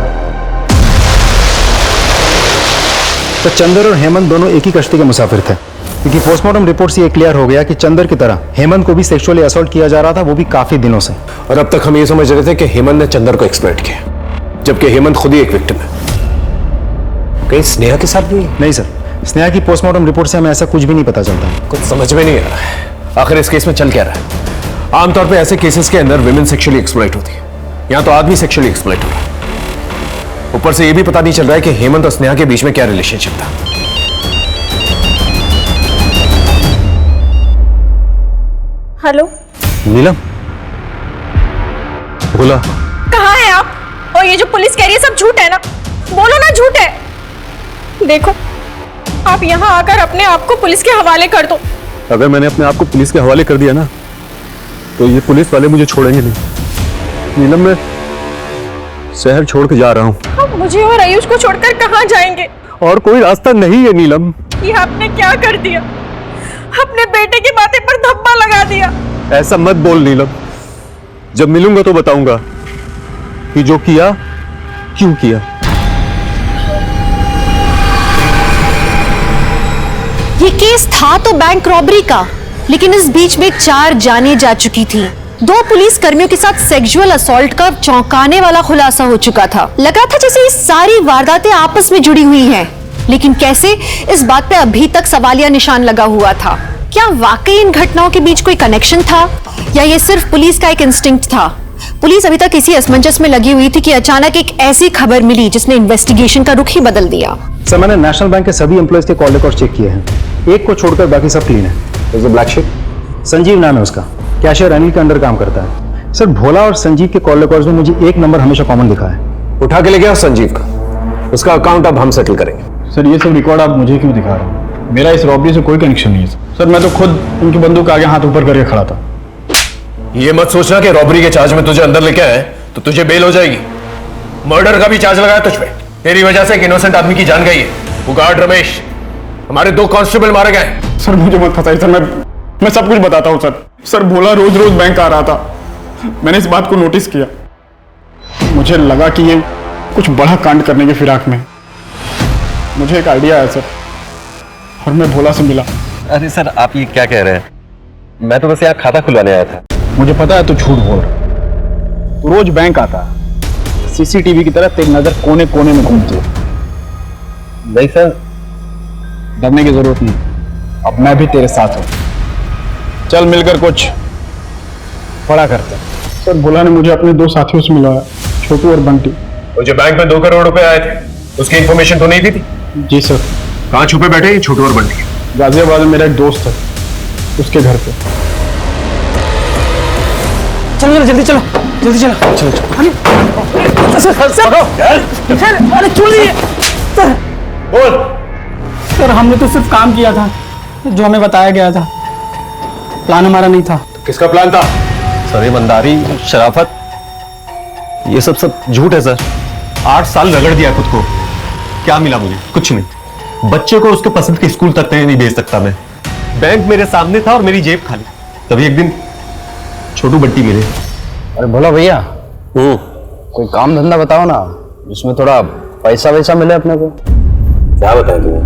तो चंदर और हेमंत दोनों एक ही कश्ती के मुसाफिर थे, क्योंकि पोस्टमार्टम रिपोर्ट से ये क्लियर हो गया कि चंदर की तरह हेमंत को भी सेक्सुअली असॉल्ट किया जा रहा था, वो भी काफी दिनों से। और अब तक हम ये समझ रहे थे कि हेमंत ने चंदर को एक्सप्लॉइट किया, जबकि हेमंत खुद ही एक विक्टिम है। कहीं स्नेहा के साथ भी? नहीं सर, स्नेहा की पोस्टमार्टम रिपोर्ट से हमें ऐसा कुछ भी नहीं पता चलता। कुछ समझ में नहीं आ रहा है, आखिर इस केस में चल क्या रहा है? आमतौर पे ऐसे केसेस के अंदर विमेन सेक्सुअली एक्सप्लॉइट होती है, यहाँ तो आदमी सेक्सुअली एक्सप्लॉइट हो रहा है। ऊपर से ये भी पता नहीं चल रहा है कि हेमंत और स्नेहा के बीच में क्या रिलेशनशिप था। हेलो नीलम, बोला कहाँ हैं आप? और ये जो पुलिस कह रही है सब झूठ है ना? बोलो ना झूठ है। देखो आप यहाँ आकर अपने आप को पुलिस के हवाले कर दो। अगर मैंने अपने आप को पुलिस के हवाले कर दिया ना, तो ये पुलिस वाले मुझे छोड़ेंगे नहीं। नीलम, मैं शहर छोड़ के जा रहा हूँ। आप मुझे और आयुष को छोड़कर कहाँ जाएंगे? और कोई रास्ता नहीं है नीलम। ये आपने क्या कर दिया? अपने बेटे की बातें पर धब्बा लगा दिया। ऐसा मत बोल नीलम, जब मिलूंगा तो बताऊंगा कि जो किया क्यों किया। ये केस था तो बैंक रॉबरी का, लेकिन इस बीच में 4 जानें जा चुकी थी। 2 पुलिस कर्मियों के साथ सेक्सुअल असॉल्ट का चौंकाने वाला खुलासा हो चुका था। लगा था जैसे ये सारी वारदातें आपस में जुड़ी हुई हैं, लेकिन कैसे, इस बात पे अभी तक सवालिया निशान लगा हुआ था। क्या वाकई इन घटनाओं के बीच कोई कनेक्शन था, या ये सिर्फ पुलिस का एक इंस्टिंक्ट था? पुलिस अभी तक इसी असमंजस में लगी हुई थी कि अचानक एक ऐसी खबर मिली जिसने इन्वेस्टिगेशन का रुख ही बदल दिया। सर मैंने नेशनल बैंक के सभी एम्प्लॉयज के कॉल रिकॉर्ड चेक किए हैं, एक को छोड़कर बाकी सब क्लीन है। Black ship? संजीव नाम है उसका, कैशियर अनिल के अंडर काम करता है। सर भोला और संजीव के कॉल रिकॉर्ड्स में मुझे एक नंबर हमेशा कॉमन दिखा है। उठा के ले गया संजीव का, उसका अकाउंट अब हम सेटल करेंगे। सर ये सब रिकॉर्ड आप मुझे क्यों दिखा रहे हो? मेरा इस रॉबरी से कोई कनेक्शन नहीं है सर। मैं तो खुद उनकी बंदूक आगे हाथ ऊपर करके खड़ा था। ये मत सोचना कि रॉबरी के चार्ज में तुझे अंदर लेके आए तो तुझे बेल हो जाएगी। मर्डर का भी चार्ज लगाया तुझ पे, तेरी वजह से एक इनोसेंट आदमी की जान गई है। वो गार्ड रमेश, हमारे 2 कांस्टेबल मारे गए। सर मुझे मत फंसाइए सर, मैं सब कुछ बताता हूँ सर। सर भोला रोज रोज बैंक आ रहा था, मैंने इस बात को नोटिस किया। मुझे लगा कि ये कुछ बड़ा कांड करने के फिराक में। मुझे एक आइडिया आया सर, और मैं भोला से मिला। अरे सर आप ये क्या कह रहे हैं? मैं तो बस यहाँ खाता खुलवाने आया था। मुझे पता है तू झूठ बोल रहा है। तू रोज बैंक आता है, सीसीटीवी की तरह तेरी नजर कोने कोने में घूमती है। नहीं सर, डरने की जरूरत नहीं, अब मैं भी तेरे साथ हूं। चल मिलकर कुछ बड़ा करते हैं। सर भोला ने मुझे अपने 2 साथियों से मिलाया, छोटू और बंटी। वो जो बैंक में 2 करोड़ रुपए आए थे, उसकी इंफॉर्मेशन तो नहीं दी थी? जी सर। कहाँ छुपे बैठे ये छोटू और बंटी? गाजियाबाद में मेरा एक दोस्त है, उसके घर पे। चलो जल्दी चलो, जल्दी चलो। चलो सर अरे चलिए सर। बोल। सर हमने तो सिर्फ काम किया था जो हमें बताया गया था, प्लान हमारा नहीं था। किसका प्लान था? सर ईमानदारी, शराफत, ये सब झूठ है सर। 8 साल रगड़ दिया खुद को, क्या मिला मुझे? कुछ नहीं। बच्चे को उसके पसंद के स्कूल तक नहीं भेज सकता मैं। बैंक मेरे सामने था और मेरी जेब खाली। तभी एक दिन छोटू बंटी मिले। अरे बोला भैया, कोई काम धंधा बताओ ना जिसमें थोड़ा पैसा वैसा मिले अपने को। क्या बताएं तुम्हें,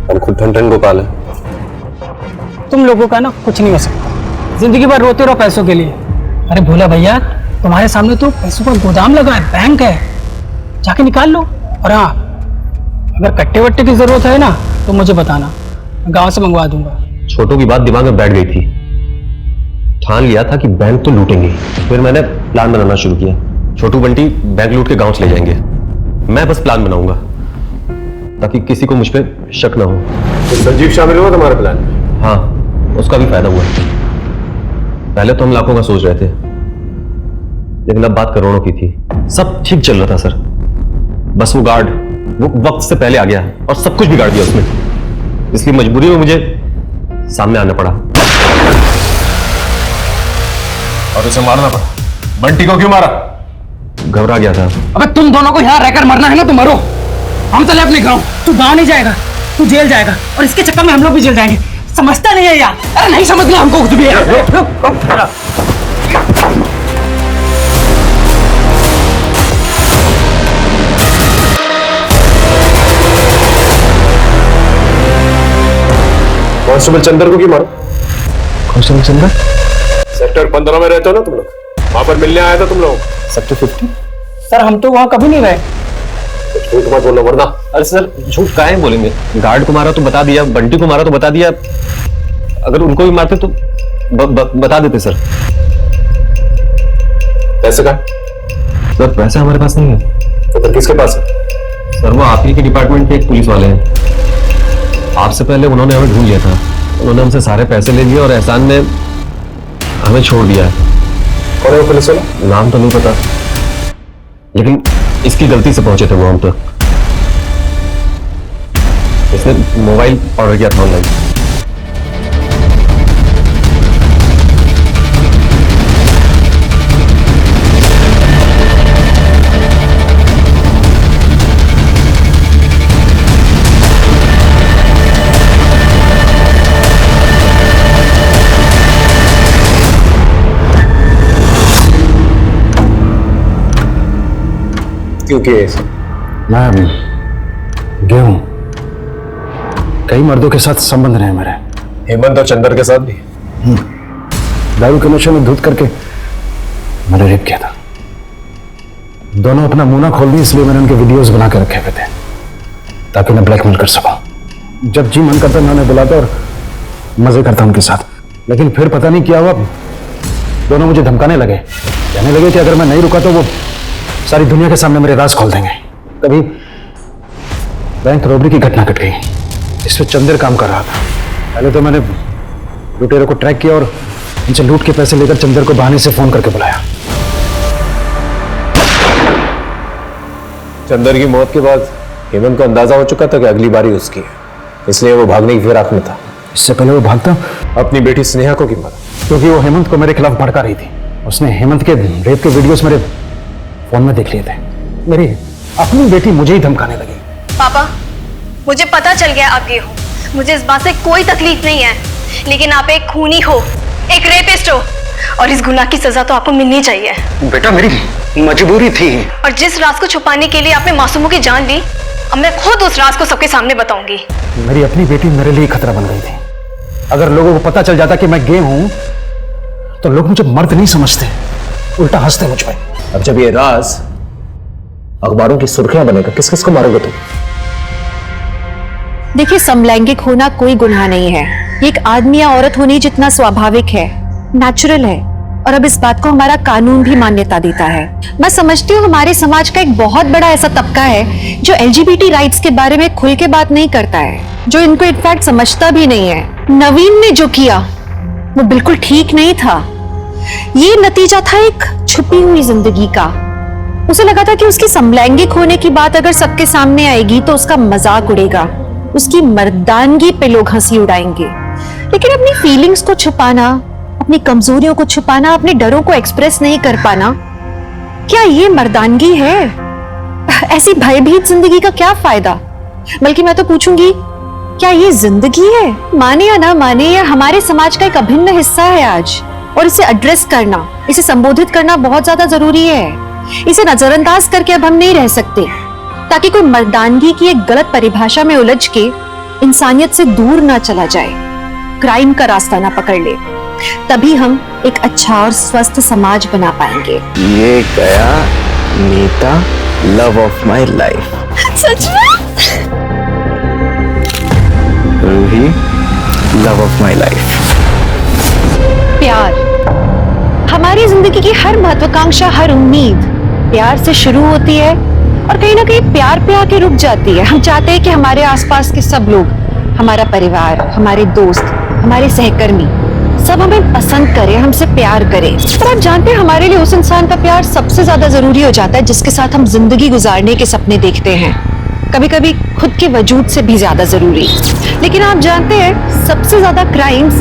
हम खुद ठन ठन गोपाल है। तुम लोगों का ना कुछ नहीं हो सकता, जिंदगी भर रोते रहो पैसों के लिए। अरे भोला भैया, तुम्हारे सामने तो पैसों का गोदाम लगा है, बैंक है, जाके निकाल लो। और हाँ, अगर कट्टे वट्टे की जरूरत है ना तो मुझे बताना, गांव से मंगवा दूंगा। छोटू की बात दिमाग में बैठ गई थी, ठान लिया था कि बैंक तो लूटेंगे। फिर मैंने प्लान बनाना शुरू किया। छोटू बंटी बैंक लूट के गांव चले जाएंगे, मैं बस प्लान बनाऊंगा ताकि किसी को मुझ पर शक ना हो। तो संजीव शामिल हुआ तुम्हारे प्लान में? हाँ, उसका भी फायदा हुआ। पहले तो हम लाखों का सोच रहे थे, लेकिन अब बात करोड़ों की थी। सब ठीक चल रहा था सर, बस वो गार्ड वो वक्त से पहले आ गया और सब कुछ बिगाड़ दिया उसने। इसलिए मजबूरी में मुझे सामने आना पड़ा और उसे मारना पड़ा। बंटी को क्यों मारा? घबरा गया था। अबे तुम दोनों को यहाँ रहकर मरना है ना तो मरो, हम चले अपने गांव। तू गांव नहीं जाएगा, तू जेल जाएगा, और इसके चक्कर में हम लोग भी जेल जाएंगे। समझता नहीं है यार? अरे नहीं समझना हमको कुछ भी है। कांस्टेबल चंदर को क्यों मारा? कांस्टेबल चंदर? सेक्टर 15 में रहते हो ना तुम लोग, वहां पर मिलने आया था तुम लोग। सेक्टर 50? सर हम तो वहां कभी नहीं रहे। झूठ मत बोलो वरना। अरे सर झूठ काहे बोलेंगे? गार्ड को मारा तो बता दिया, बंटी को मारा तो बता दिया, अगर उनको भी मारते तो बता देते सर। पैसे का? सर पैसा हमारे पास नहीं है। तो फिर किसके पास है? सर वो आप ही के डिपार्टमेंट के एक पुलिस वाले हैं, आपसे पहले उन्होंने हमें ढूंढ लिया था। उन्होंने हमसे सारे पैसे ले लिए और एहसान में हमें छोड़ दिया है। कौन है वो पुलिस वाला? नाम तो नहीं पता, लेकिन इसकी गलती से पहुंचे थे वो हम तक। इसने मोबाइल ऑर्डर किया था ऑनलाइन। क्योंकि मैं गया हूं, कई मर्दों के साथ संबंध रहे मेरे। हेमंत और चंदर के साथ भी? दारू के नशे में धुत करके मैंने रेप किया था। दोनों अपना मुंह ना खोल दी, इसलिए मैंने उनके वीडियोस बना के रखे हुए थे ताकि मैं ब्लैकमेल कर सकूं। जब जी मन करता मैं उन्हें बुलाता और मजे करता उनके साथ। लेकिन फिर पता नहीं क्या हुआ, दोनों मुझे धमकाने लगे, कहने लगे कि अगर मैं नहीं रुका तो वो सारी दुनिया के सामने मेरे राज खोल देंगे। तभी बैंक रॉबरी की घटना घट गई। इसमें चंदर काम कर रहा था। पहले तो मैंने लुटेरों को ट्रैक किया और उनसे लूट के पैसे लेकर चंदर को बहाने से फोन करके बुलाया। चंदर की मौत के बाद हेमंत को अंदाजा हो चुका था कि अगली बारी उसकी है, इसलिए वो भागने की फिराक में था। इससे पहले वो भागता अपनी बेटी स्नेहा को क्यों मारा? क्योंकि वो हेमंत को मेरे खिलाफ भड़का रही थी। उसने हेमंत के रेप के वीडियोस मेरे फोन में देख लिए थे। मेरी अपनी बेटी मुझे ही धमकाने लगी। पापा, मुझे पता चल गया आप ये हो, मुझे इस बात से कोई तकलीफ नहीं है, लेकिन आप एक खूनी हो, एक रेपिस्ट हो, और इस गुनाह की सजा तो आपको मिलनी चाहिए। बेटा मेरी मजबूरी थी। और जिस राज को छुपाने के लिए आपने मासूमों की जान ली, अब मैं खुद उस राज को सबके सामने बताऊंगी। मेरी अपनी बेटी मेरे लिए खतरा बन गई थी। अगर लोगों को पता चल जाता कि मैं गे हूं तो लोग मुझे मर्द नहीं समझते, उल्टा हंसते मुझ पर। अब जब ये राज अखबारों की सुर्खियां बनेगा, किस किस को मारोगे तुम? देखिए, समलैंगिक होना कोई गुनाह नहीं है। ये एक आदमी या औरत होने जितना स्वाभाविक है, नेचुरल है, और अब इस बात को हमारा कानून भी मान्यता देता है। मैं समझती हूँ हमारे समाज का एक बहुत बड़ा ऐसा तबका है जो LGBT राइट्स के बारे में खुल के बात नहीं करता है, जो इनको इनफैक्ट समझता भी नहीं है। नवीन ने जो किया वो बिल्कुल ठीक नहीं था। ये नतीजा था एक छुपी हुई जिंदगी का। उसे लगा था कि उसकी समलैंगिक होने की बात अगर सबके सामने आएगी तो उसका मजाक उड़ेगा, उसकी मर्दानगी पे लोग हंसी उड़ाएंगे। लेकिन अपनी फीलिंग्स को छुपाना, अपनी कमजोरियों को छुपाना, अपने डरों को एक्सप्रेस नहीं कर पाना, क्या ये मर्दानगी है? ऐसी भयभीत जिंदगी का क्या फायदा? बल्कि मैं तो पूछूंगी, क्या ये जिंदगी है? माने या ना माने, ये हमारे समाज का एक अभिन्न हिस्सा है आज, और इसे एड्रेस करना, इसे संबोधित करना बहुत ज्यादा जरूरी है। इसे नजरअंदाज करके अब हम नहीं रह सकते, ताकि कोई मर्दानगी की एक गलत परिभाषा में उलझ के इंसानियत से दूर ना चला जाए, क्राइम का रास्ता ना पकड़ ले। तभी हम एक अच्छा और स्वस्थ समाज बना पाएंगे। ये गया Neeta, love of my life. सच में? Roohi, love of my life. प्यार, हमारी जिंदगी की हर महत्वाकांक्षा, हर उम्मीद प्यार से शुरू होती है और कहीं ना कहीं प्यार पे आके रुक जाती है। हम चाहते हैं कि हमारे आसपास के सब लोग, हमारा परिवार, हमारे दोस्त, हमारे सहकर्मी सब हमें पसंद करें, हमसे प्यार करें। पर आप जानते हैं, हमारे लिए उस इंसान का प्यार सबसे ज्यादा जरूरी हो जाता है जिसके साथ हम जिंदगी गुजारने के सपने देखते हैं, कभी कभी खुद के वजूद से भी ज्यादा जरूरी। लेकिन आप जानते हैं, सबसे ज्यादा क्राइम्स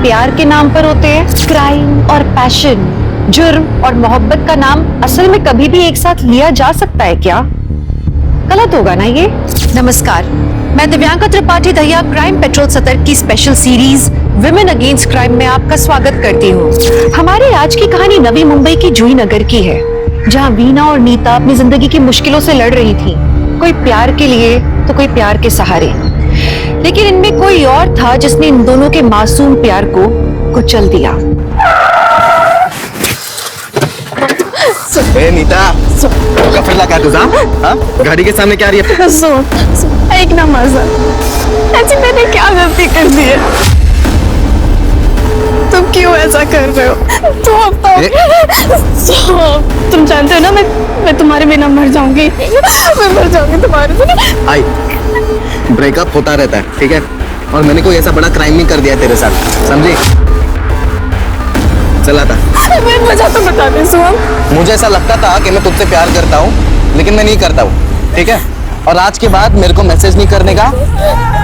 प्यार के नाम पर होते हैं। क्राइम और पैशन, जुर्म और मोहब्बत का नाम असल में कभी भी एक साथ लिया जा सकता है क्या? गलत होगा ना ये? नमस्कार, मैं दिव्यांका त्रिपाठी दहिया क्राइम पेट्रोल सतर्क की special series women against crime में आपका स्वागत करती हूँ। हमारी आज की कहानी नवी मुंबई की जुही नगर की है, जहाँ वीना और नीता अपनी जिंदगी की मुश्किलों से लड़ रही थी, कोई प्यार के लिए तो कोई प्यार के सहारे। लेकिन इनमें कोई और था जिसने इन दोनों के मासूम प्यार को कुचल दिया। नीता, गफरला क्या तुझा? हाँ? गाड़ी के सामने क्या रही है? एक ना मजा, ऐसी मैंने क्या गलती कर दी है? तुम क्यों ऐसा कर रहे हो? तुम जानते हो ना, मैं तुम्हारे बिना मर जाऊंगी। मैं मर जाऊंगी तुम्हारे बिना। आई, ब्रेकअप होता रहता है, ठीक है? और मैंने कोई ऐसा बड़ा क्राइम नहीं कर दिया तेरे साथ, समझी? चला था। वजह तो बता दे सुम। मुझे ऐसा लगता था कि मैं तुझसे प्यार करता हूँ, लेकिन मैं नहीं करता हूँ, ठीक है? और आज के बाद मेरे को मैसेज नहीं करने का,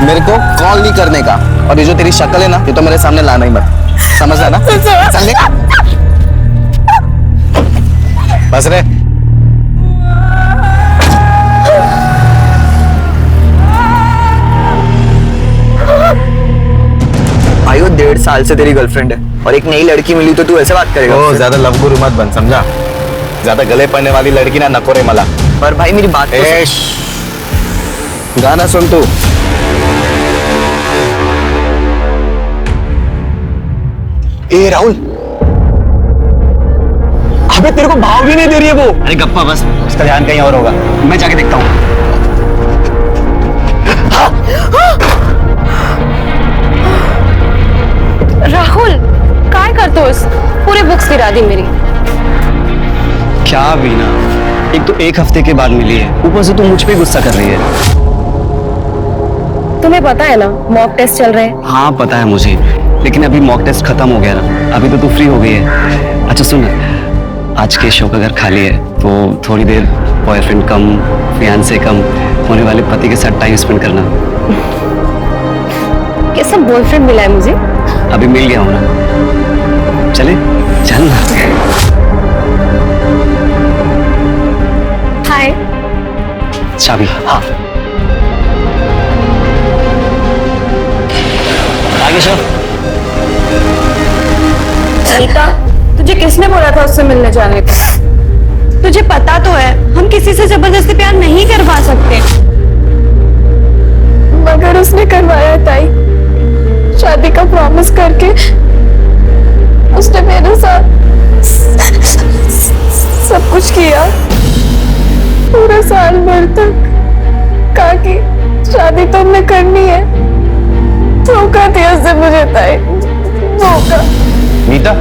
मेरे को कॉल नहीं करने का, और ये जो तेरी शक्ल है ना, ये तो मेरे सामने लाना ही मत, समझा ना? समझे? बस रे। भाई वो 1.5 साल से तेरी गर्लफ्रेंड है और एक नई लड़की मिली तो तू ऐसे बात करेगा? ओ, ज्यादा लव गुरु मत बन, समझा? ज्यादा गले पड़ने वाली लड़की ना नको रे मला। पर भाई मेरी बात तो गाना सुन तू। ए राहुल, अबे तेरे को भाव भी नहीं दे रही है वो। अरे गप्पा बस, उसका ध्यान कहीं और होगा, मैं जाके देखता हूँ। राहुल, काय करतोस? पूरे बुक्स गिरा दी मेरी। क्या वीना, एक तो 1 हफ्ते के बाद मिली है, ऊपर से तू मुझ पे गुस्सा कर रही है। तुम्हें पता है ना मॉक टेस्ट चल रहे हैं? हाँ पता है मुझे, लेकिन अभी मॉक टेस्ट खत्म हो गया ना, अभी तो तू फ्री हो गई है। अच्छा सुन, आज के शो का अगर खाली है तो थोड़ी देर बॉयफ्रेंड कम फियांसे कम होने वाले पति के साथ टाइम स्पेंड करना। कैसा बॉयफ्रेंड मिला है मुझे? अभी मिल गया हूँ ना, चले चल ना। हाय। चाबी? हाँ। आगे चल। नीता, तुझे किसने बोला था उससे मिलने जाने को? तुझे पता तो है हम किसी से जबरदस्ती प्यार नहीं करवा सकते। मगर उसने करवाया ताई, शादी का प्रॉमिस करके उसने मेरे साथ सब कुछ किया। पूरा साल भर तक कहा कि शादी तो हमने करनी है। धोखा दिया उसने मुझे ताई, धोखा। नीता,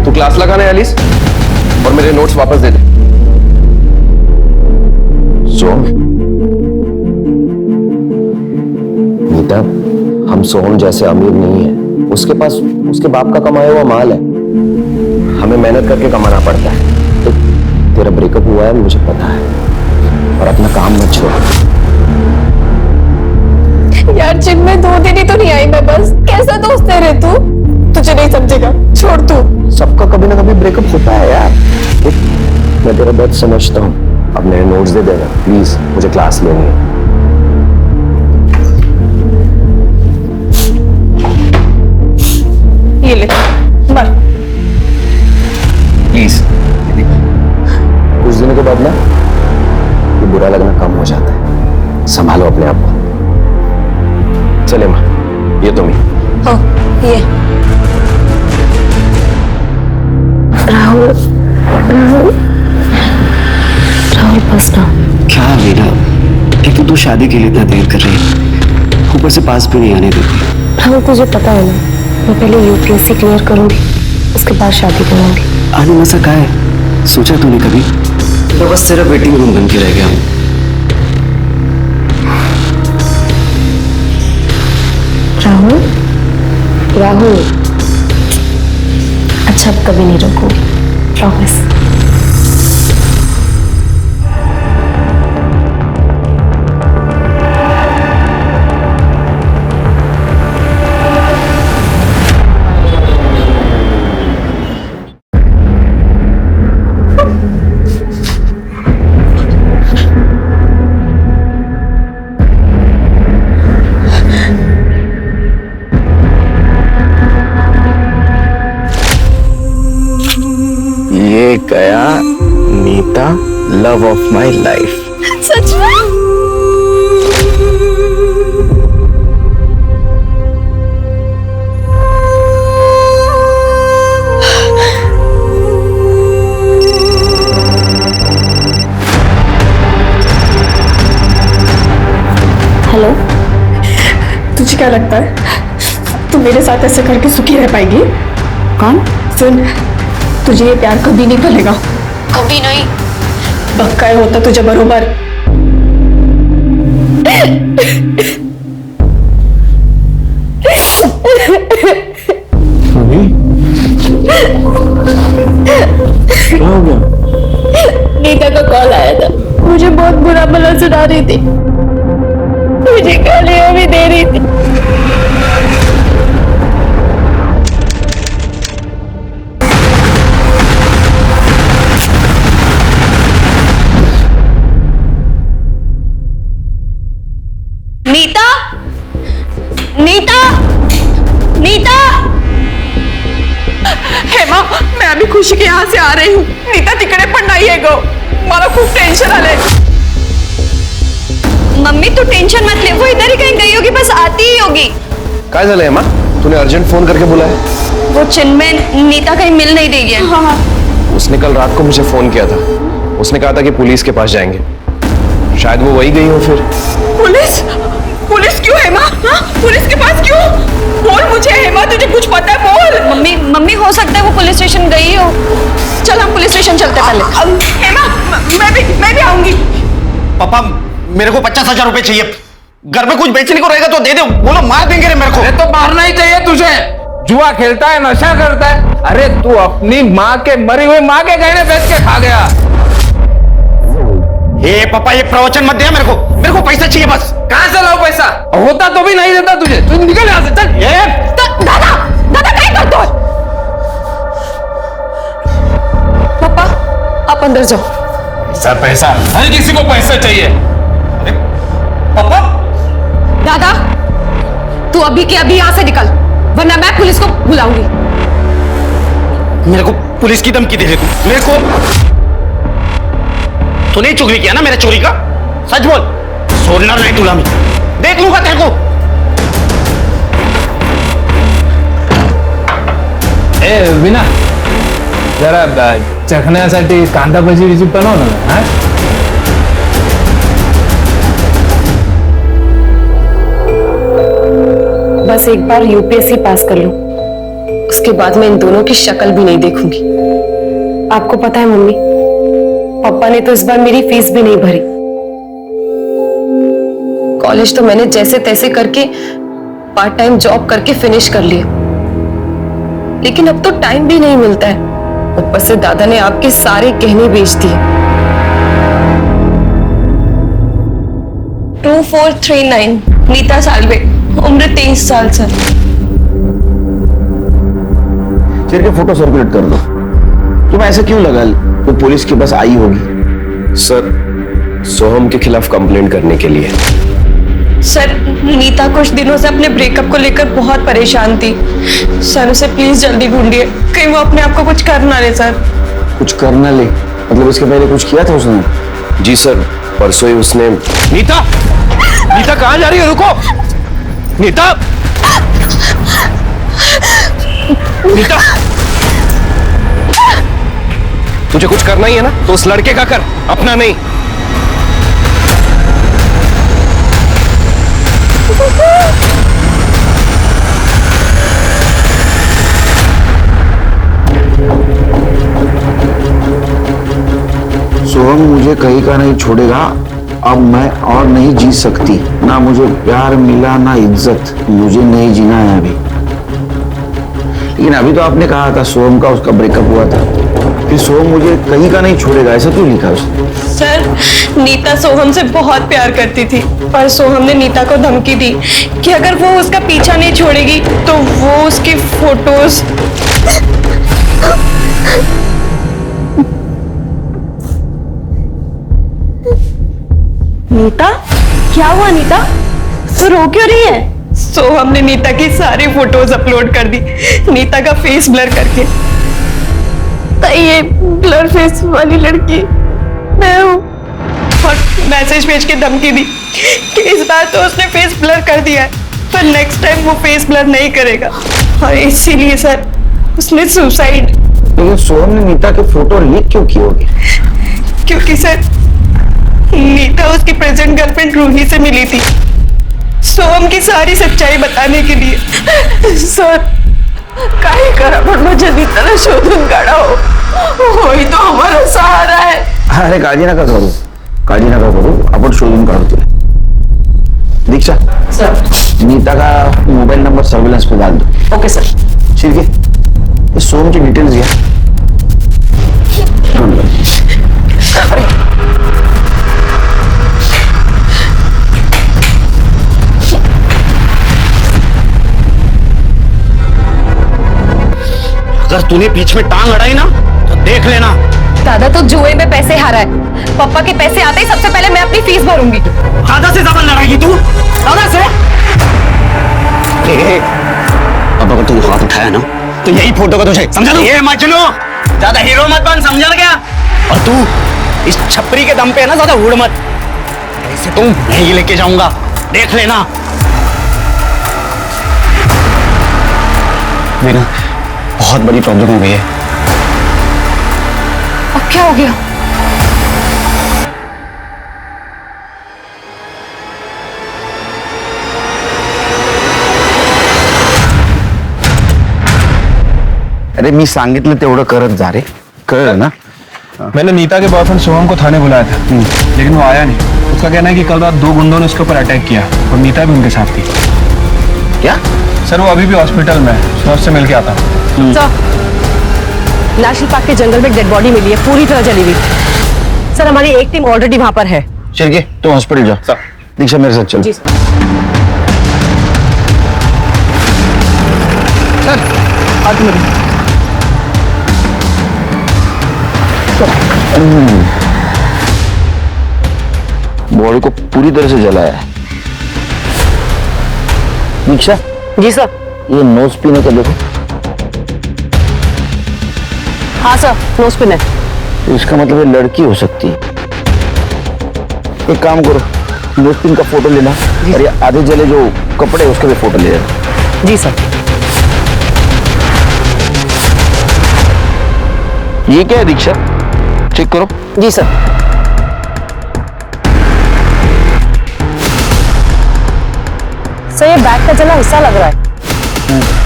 तू क्लास लगाना है एलिस, और मेरे नोट्स वापस दे दे। सोम, नीता, हम सोम जैसे अमीर नहीं है, उसके पास उसके बाप का कमाया हुआ माल है, हमें मेहनत करके कमाना पड़ता है। तो तेरा ब्रेकअप हुआ है मुझे पता है, और अपना काम मत छोड़। यार जिम में 2 दिन ही तो नहीं आई मैं, बस कैसा दोस्त है रे तू? तुझे नहीं समझेगा, छोड़ तू। सबका कभी ना कभी ब्रेकअप होता है यार। मैं तेरा दर्द समझता हूँ, अब मेरे नोट्स दे देना प्लीज, मुझे क्लास लेनी है। ये ले मर। प्लीज कुछ दिनों के बाद ना ये बुरा लगना कम हो जाता है। संभालो अपने आप को। चले माँ, ये तुम ही। हाँ ये राहुल राहुल राहुल बस ना। क्या वीना, एक तो तू शादी के लिए इतना देर कर रही है, ऊपर से पास भी नहीं आने देती। राहुल तुझे पता है ना, मैं पहले यूपीएससी क्लियर करूंगी, उसके बाद शादी करूंगी। आने में ऐसा क्या है, सोचा तूने कभी? तो बस तेरा वेटिंग रूम बन के रह गया हूँ। राहुल राहुल अच्छा अब कभी नहीं रोकूंगी, प्रॉमिस। ये गया Neeta, love of my life. सच में? हेलो, तुझे क्या लगता है तू मेरे साथ ऐसे करके सुखी रह पाएगी? कौन? सुन, तुझे ये प्यार कभी नहीं फलेगा, कभी नहीं। पक्का होता तुझे बरोबर। क्या हो गया? नीता का कॉल आया था, मुझे बहुत बुरा भला सुना रही थी, मुझे गालियां भी दे रही थी। नीता, नीता, नीता। हेमा, मैं अभी खुशी के यहाँ से आ रही हूँ। नीता तिकडे पण नाही आहे गं, मला खूप टेन्शन आलंय। मम्मी तू टेंशन मत ले, वो इधर ही कहीं गई होगी, बस आती ही होगी। काय झालंय माँ? तूने अर्जेंट फोन करके बुलाया? वो चिन्मय नीता कहीं मिल नहीं रही है। हाँ। उसने कल रात को मुझे फोन किया था, उसने कहा था कि पुलिस के पास जाएंगे, शायद वो वही गई हो फिर। पुलिस? पुलिस क्यों हेमा? हाँ? पुलिस के पास क्यों? बोल मुझे हेमा, तुझे कुछ पता है? बोल। मम्मी हो सकता है वो पुलिस स्टेशन गई हो। चल हम पुलिस स्टेशन चलते हैं पहले। हेमा, मैं भी आऊंगी। पापा मेरे को 50,000 रुपए चाहिए, घर में कुछ बेचने को रहेगा तो दे दो, बोलो मार देंगे रे मेरे को। अरे तो मारना ही चाहिए तुझे, जुआ खेलता है, नशा करता है। अरे तू अपनी माँ के मरी हुई माँ के गहने बेच के खा गया। हे पापा ये प्रवचन मत दे, मेरे को पैसा चाहिए बस। कहां से लाओ पैसा? होता तो भी नहीं देता तुझे, तू निकल यहां से, चल। दादा क्या करते हो? पापा आप अंदर जाओ। पैसा हर किसी को पैसा चाहिए। अरे पापा। दादा तू अभी के अभी यहाँ से निकल, वरना मैं पुलिस को बुलाऊंगी। मेरे को पुलिस की धमकी दे रहे तू? मेरे को तूने चुगली किया ना मेरे चोरी का? सच बोल, छोड़ना नहीं तुला मैं, देख लूंगा तेरे को। ए विना, जरा चखण्यासाठी कांदा भजी बिजी बनव ना। हाँ? बस एक बार यूपीएससी पास कर लूं, उसके बाद मैं इन दोनों की शक्ल भी नहीं देखूंगी। आपको पता है मम्मी, पापा ने तो इस बार मेरी फीस भी नहीं भरी। कॉलेज तो मैंने जैसे तैसे करके पार्ट टाइम जॉब करके फिनिश कर लिया, लेकिन अब तो टाइम भी नहीं मिलता है। ऊपर से दादा ने आपके सारे गहने बेच दिए। 2439 नीता सालवे, उम्र 23 साल सर। शेर के फोटो सर्कुलेट कर दो। तुम्हें ऐसा क्यों लगा वो पुलिस की बस आई होगी? सर, सोहम के खिलाफ कंप्लेंट करने के लिए। सर नीता कुछ दिनों से अपने ब्रेकअप को लेकर बहुत परेशान थी। सर उसे प्लीज जल्दी ढूंढिए, कहीं वो अपने आप को कुछ कर ना ले। सर कुछ कर ना ले मतलब इसके पहले कुछ किया था उसने? जी सर, परसों ही उसने। नीता, नीता कहाँ जा रही है? रुको नीता, नीता, तुझे कुछ करना ही है ना तो उस लड़के का कर, अपना नहीं। सोहम मुझे कहीं का नहीं छोड़ेगा। अब मैं और नहीं जी सकती। ना मुझे प्यार मिला ना इज्जत, मुझे नहीं जीना है अभी। लेकिन अभी तो आपने कहा था सोहम का उसका ब्रेकअप हुआ था, फिर सोहम मुझे कहीं का नहीं छोड़ेगा, ऐसा क्यों लिखा उसने? सर नीता सोहम से बहुत प्यार करती थी, पर सोहम ने नीता को धमकी दी कि अगर वो उसका पीछा नहीं छोड़ेगी तो वो उसकी फोटोज। नीता, क्या हुआ नीता? तू रो क्यों रही है? सोहम ने नीता की सारी फोटोज अपलोड कर दी, नीता का फेस ब्लर करके। तो ये ब्लर फेस वाली लड़की मैं हूँ। और मैसेज भेज के धमकी दी कि इस बार तो उसने फेस ब्लर कर दिया है, पर नेक्स्ट टाइम वो फेस ब्लर नहीं करेगा। और इसीलिए सर उसने सुसाइड। लेकिन सोहम ने नीता के फोटो लीक क्यों किए होंगे? क्योंकि सर नीता उसकी प्रेजेंट गर्लफ्रेंड रूही से मिली थी, सोहम की सारी सच्चाई बताने के लिए। सर काही करा पण मुझे नीताला शोधून काढा हो, वही तो हमारा सहारा है। अरे काळजी नका करू, काळजी नका करू, आपण शोधून काढू तुला। दीक्षा सर, नीता का मोबाइल नंबर सर्विलांस पे डाल दो। Okay sir. ठीक है, सोहम की डिटेल्स घ्या। अगर तूने बीच में टांग अड़ाई ना तो देख लेना। दादा तो जुए में पैसे हारा है, पापा के पैसे आते ही सबसे पहले मैं अपनी फीस भरूंगी। दादा से जबरन लड़ाएगी तू? दादा से? पापा का तू हाथ उठाया ना तो यही फोटो का तुझे समझा दो। ये मजनू ज्यादा हीरो मत बन, समझा क्या? और तू इस छपरी के दम पे है ना ज्यादा उड़ मत, ऐसे तुम नहीं लेके जाऊंगा, देख लेना। मेरा बहुत बड़ी प्रॉब्लम हो गई है। अब क्या हो गया? अरे मी सांगितलं तेवढं करत जा रे, कळलं ना? मैंने नीता के बॉयफ्रेंड सोहम को थाने बुलाया था, लेकिन वो आया नहीं। उसका कहना है कि कल रात 2 गुंडों ने उसके ऊपर अटैक किया और नीता भी उनके साथ थी। क्या? सर वो अभी भी हॉस्पिटल में है, मैं उससे मिल के आता हूँ। नेशनल पार्क के जंगल में डेड बॉडी मिली है, पूरी तरह जली हुई। सर हमारी एक टीम ऑलरेडी वहां पर है। चलिए तुम हॉस्पिटल जाओ, दीक्षा मेरे साथ चलो। जी सर हाथ में बॉडी को पूरी तरह से जलाया है। दीक्षा। जी सर। ये नोज पिन का देखो। हाँ सर, नोज पिन है। तो इसका मतलब ये लड़की हो सकती है। एक काम करो, नोज पिन का फोटो लेना और ये आधे जले जो कपड़े उसके भी फोटो ले लेना। जी सर। ये क्या है दीक्षा? चेक करो। जी सर। सर ये बैग का जला हिस्सा लग रहा है।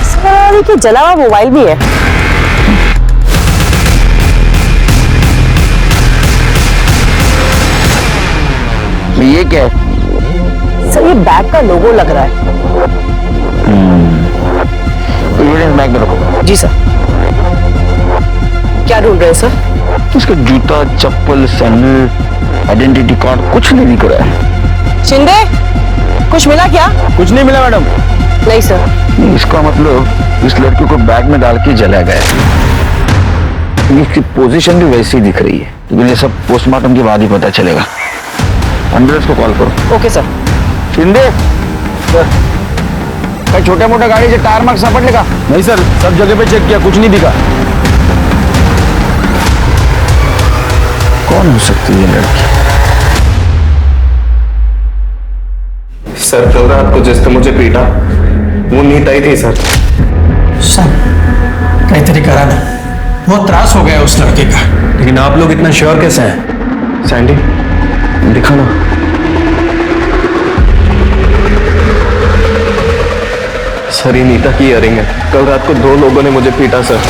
सर कि जला हुआ मोबाइल भी है। ये क्या है? सर ये बैग का लोगो लग रहा है। एविडेंस बैग में रखो। जी सर। क्या ढूंढ रहे हैं सर? इसका जूता, चप्पल, सैंडल, आइडेंटिटी कार्ड कुछ नहीं दिख रहा है। शिंदे, कुछ मिला क्या? कुछ नहीं मिला मैडम। नहीं सर। इसका मतलब इस लड़की को बैग में डाल के जलाया गया है। इसकी पोजीशन भी वैसी ही दिख रही है, लेकिन ये सब पोस्टमार्टम के बाद ही पता चलेगा। एम्बुलेंस को कॉल करो। Okay sir. शिंदे कहीं छोटे मोटे गाड़ी से टायर मार्क सापड़ लेगा? नहीं सर, सब जगह पे चेक किया, कुछ नहीं दिखा। कौन हो सकती है ये लड़की? सर कल रात को जिसने मुझे पीटा वो नीता ही थी सर। सर काहीतरी करा ना, बहुत त्रास हो गया उस लड़के का। लेकिन आप लोग इतना श्योर कैसे हैं? सैंडी दिखा ना। सर ये नीता की इयरिंग है। कल रात को 2 लोगों ने मुझे पीटा सर।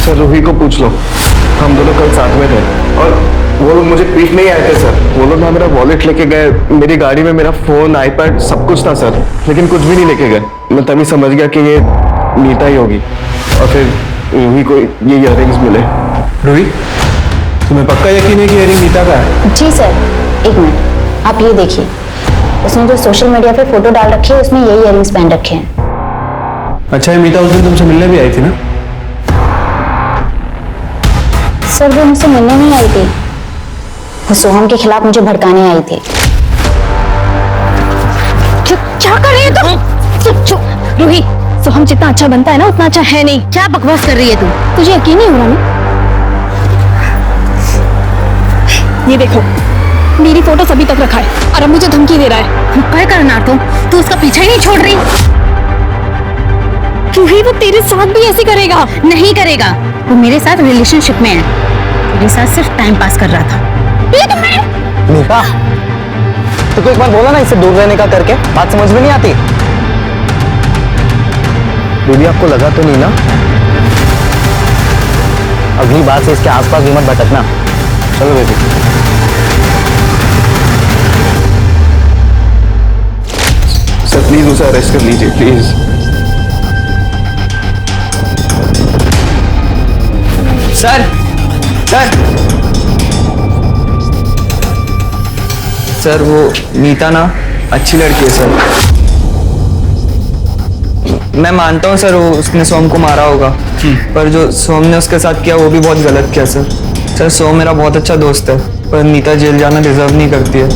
सर रूही को पूछ लो, हम दोनों कल साथ में थे और वो लोग मुझे पीटने ही आए थे सर। वो लोग ना मेरा वॉलेट लेके गए, मेरी गाड़ी में मेरा फोन, आईपैड सब कुछ था सर, लेकिन कुछ भी नहीं लेके गए। मैं तभी समझ गया कि ये नीता ही होगी और फिर रूही को ये इयररिंग्स मिले। रूही, तुम्हें पक्का यकीन है कि इयररिंग नीता का है? जी सर, एक मिनट, आप ये देखिए, उसने जो सोशल मीडिया पे फोटो डाल रखी है उसमें यही इयररिंग्स पहन रखे हैं। अच्छा, ये मीता उस दिन तुमसे मिलने भी आई थी ना? सर वो मुझसे मिलने नहीं आई थी, वो सोहम के खिलाफ मुझे भड़काने आई थी। क्या कर रही है तुम? चुप चुप। रूही, सोहम जितना अच्छा बनता है ना उतना अच्छा है नहीं। क्या बकवास कर रही है तू? तुझे यकीन नहीं हो रहा ना? ये देखो, मेरी फोटोस अभी तक रखा है और अब मुझे धमकी दे रहा है। क्या करना तू उसका पीछा ही नहीं छोड़ रही। रूही, वो तेरे साथ भी ऐसे करेगा? नहीं करेगा, वो मेरे साथ रिलेशनशिप में है, मेरे साथ सिर्फ टाइम पास कर रहा था। नीता, तो एक बार बोला ना इससे दूर रहने का करके, बात समझ में नहीं आती। बेबी आपको लगा तो नहीं ना? अगली बार से इसके आसपास भी मत भटकना। चलो बेबी। सर प्लीज उसे अरेस्ट कर लीजिए प्लीज। सर सर सर वो नीता ना अच्छी लड़की है सर। मैं मानता हूँ सर वो उसने सोम को मारा होगा, पर जो सोम ने उसके साथ किया वो भी बहुत गलत किया सर। सर सोम मेरा बहुत अच्छा दोस्त है, पर नीता जेल जाना डिजर्व नहीं करती है।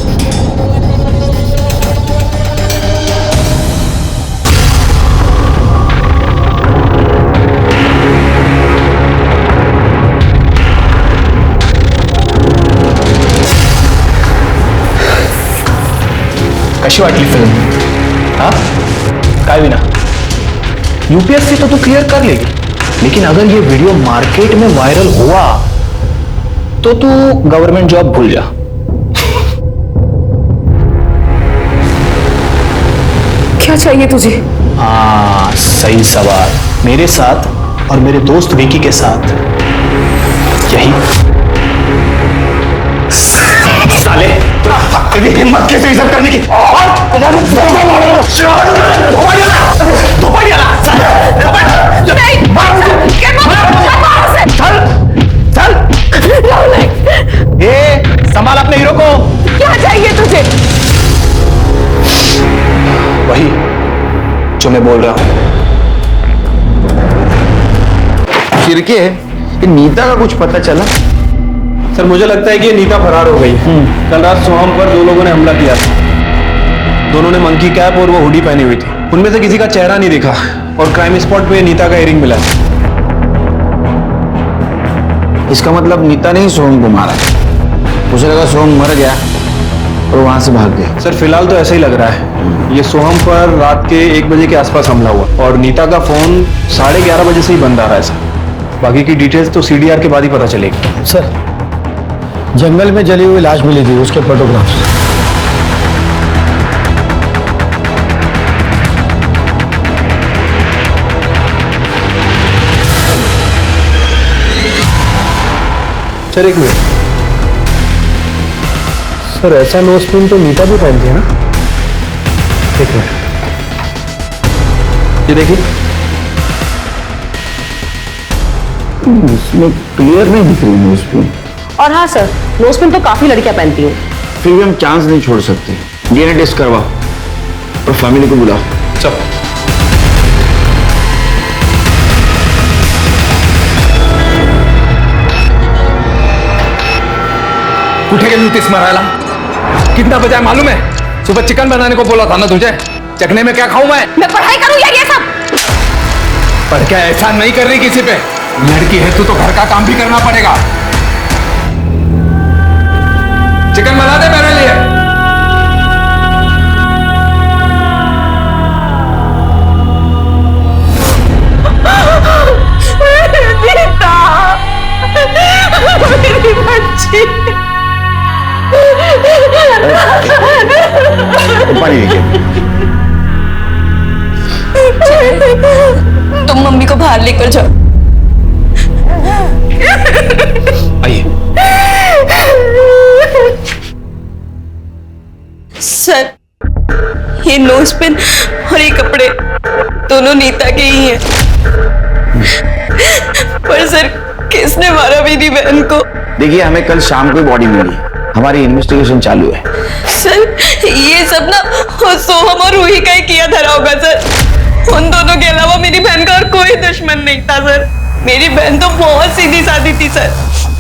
कशी वाटली फिल्म? हाँ काय विना, यूपीएससी तो तू क्लियर कर लेगी, लेकिन अगर ये वीडियो मार्केट में वायरल हुआ तो तू गवर्नमेंट जॉब भूल जा। क्या चाहिए तुझे? हाँ सही सवाल। मेरे साथ और मेरे दोस्त विकी के साथ यही साले हिम्मत कैसे ये सब करने की? संभाल अपने हीरो को। क्या चाहिए तुझे? वही जो मैं बोल रहा हूं। खिड़की है कि नीता का कुछ पता चला? सर मुझे लगता है कि ये नीता फरार हो गई। कल रात सोहम पर 2 लोगों ने हमला किया था। दोनों ने मंकी कैप और वो हुडी पहनी हुई थी। उनमें से किसी का चेहरा नहीं दिखा और क्राइम स्पॉट पे नीता का इयररिंग मिला। इसका मतलब नीता ने ही सोहम को मारा। मुझे लगा सोहम मर गया और वहां से भाग गया। सर फिलहाल तो ऐसा ही लग रहा है। ये सोहम पर रात के 1 बजे के आसपास हमला हुआ और नीता का फोन 11:30 बजे से ही बंद आ रहा है सर। बाकी की डिटेल्स तो सीडीआर के बाद ही पता चलेगी। सर जंगल में जली हुई लाश मिली थी, उसके फोटोग्राफ्स। सर एक मिनट, सर ऐसा नोज पिन तो नीता भी पहनती है ना? एक मिनट, ये देखिए। इसमें क्लियर नहीं दिख रही नोज पिन। और हाँ सर, नोज पिन तो काफी लड़कियां पहनती हैं। फिर भी हम चांस नहीं छोड़ सकते। डीएनए टेस्ट करवाओ और फैमिली को बुलाओ। चल कुठे गेली होतीस मरायला? कितना बजा है मालूम है? सुबह चिकन बनाने को बोला था ना तुझे। चखने में क्या खाऊं मैं पढ़ाई करूं या ये सब? पर क्या एहसान नहीं कर रही किसी पे? लड़की है तू तो घर का काम भी करना पड़ेगा। चिकन बना दे मेरे लिए। नीता, मेरी बच्ची। पानी लेके। तुम मम्मी को बाहर लेकर जाओ। आइए। सर, ये नोज पिन और ये कपड़े दोनों नीता के ही हैं। पर सर, किसने मारा मेरी बहन को? देखिए, हमें कल शाम को बॉडी मिली, हमारी इन्वेस्टिगेशन चालू है। सर, ये सब ना सोहम और रूही का ही किया धरा होगा सर। उन दोनों के अलावा मेरी बहन का और कोई दुश्मन नहीं था सर। मेरी बहन तो बहुत सीधी सादी थी सर।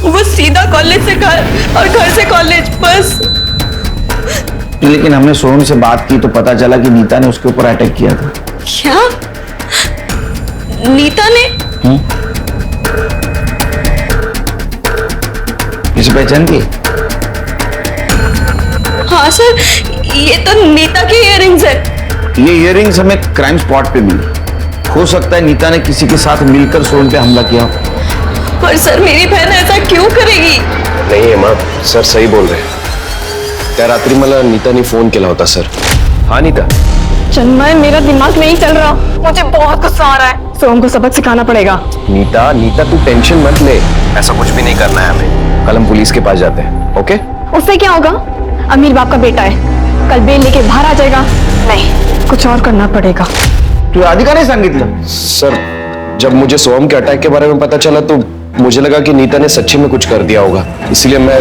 वो सीधा कॉलेज से घर और घर से कॉलेज, बस। लेकिन हमने सोहम से बात की तो पता चला कि नीता ने उसके ऊपर अटैक किया था। क्या? नीता ने? इसे पहचानती? हाँ सर, ये तो नीता की इयररिंग्स है। ये इयररिंग्स हमें क्राइम स्पॉट पे मिली। हो सकता है नीता ने किसी के साथ मिलकर सोहम पे हमला किया। पर सर, मेरी बहन ऐसा क्यों करेगी? नहीं हेमा, सर सही बोल रहे हैं। त्या रात्री मला नीताने फोन केला होता सर। हाँ नीता? चन्मय, मेरा दिमाग नहीं चल रहा। मुझे बहुत गुस्सा आ रहा है। सोहम को सबक सिखाना पड़ेगा। नीता तू टेंशन मत ले, ऐसा कुछ भी नहीं करना है हमें। कल हम पुलिस के पास जाते हैं, ओके? उससे क्या होगा? अमीर बाप का बेटा है, कल बेल लेके बाहर आ जाएगा। नहीं, कुछ और करना पड़ेगा। तू राधिका ने सांगितलं? सर, जब मुझे सोहम के अटैक के बारे में पता चला तो मुझे लगा कि नीता ने सच्ची में कुछ कर दिया होगा, इसलिए मैं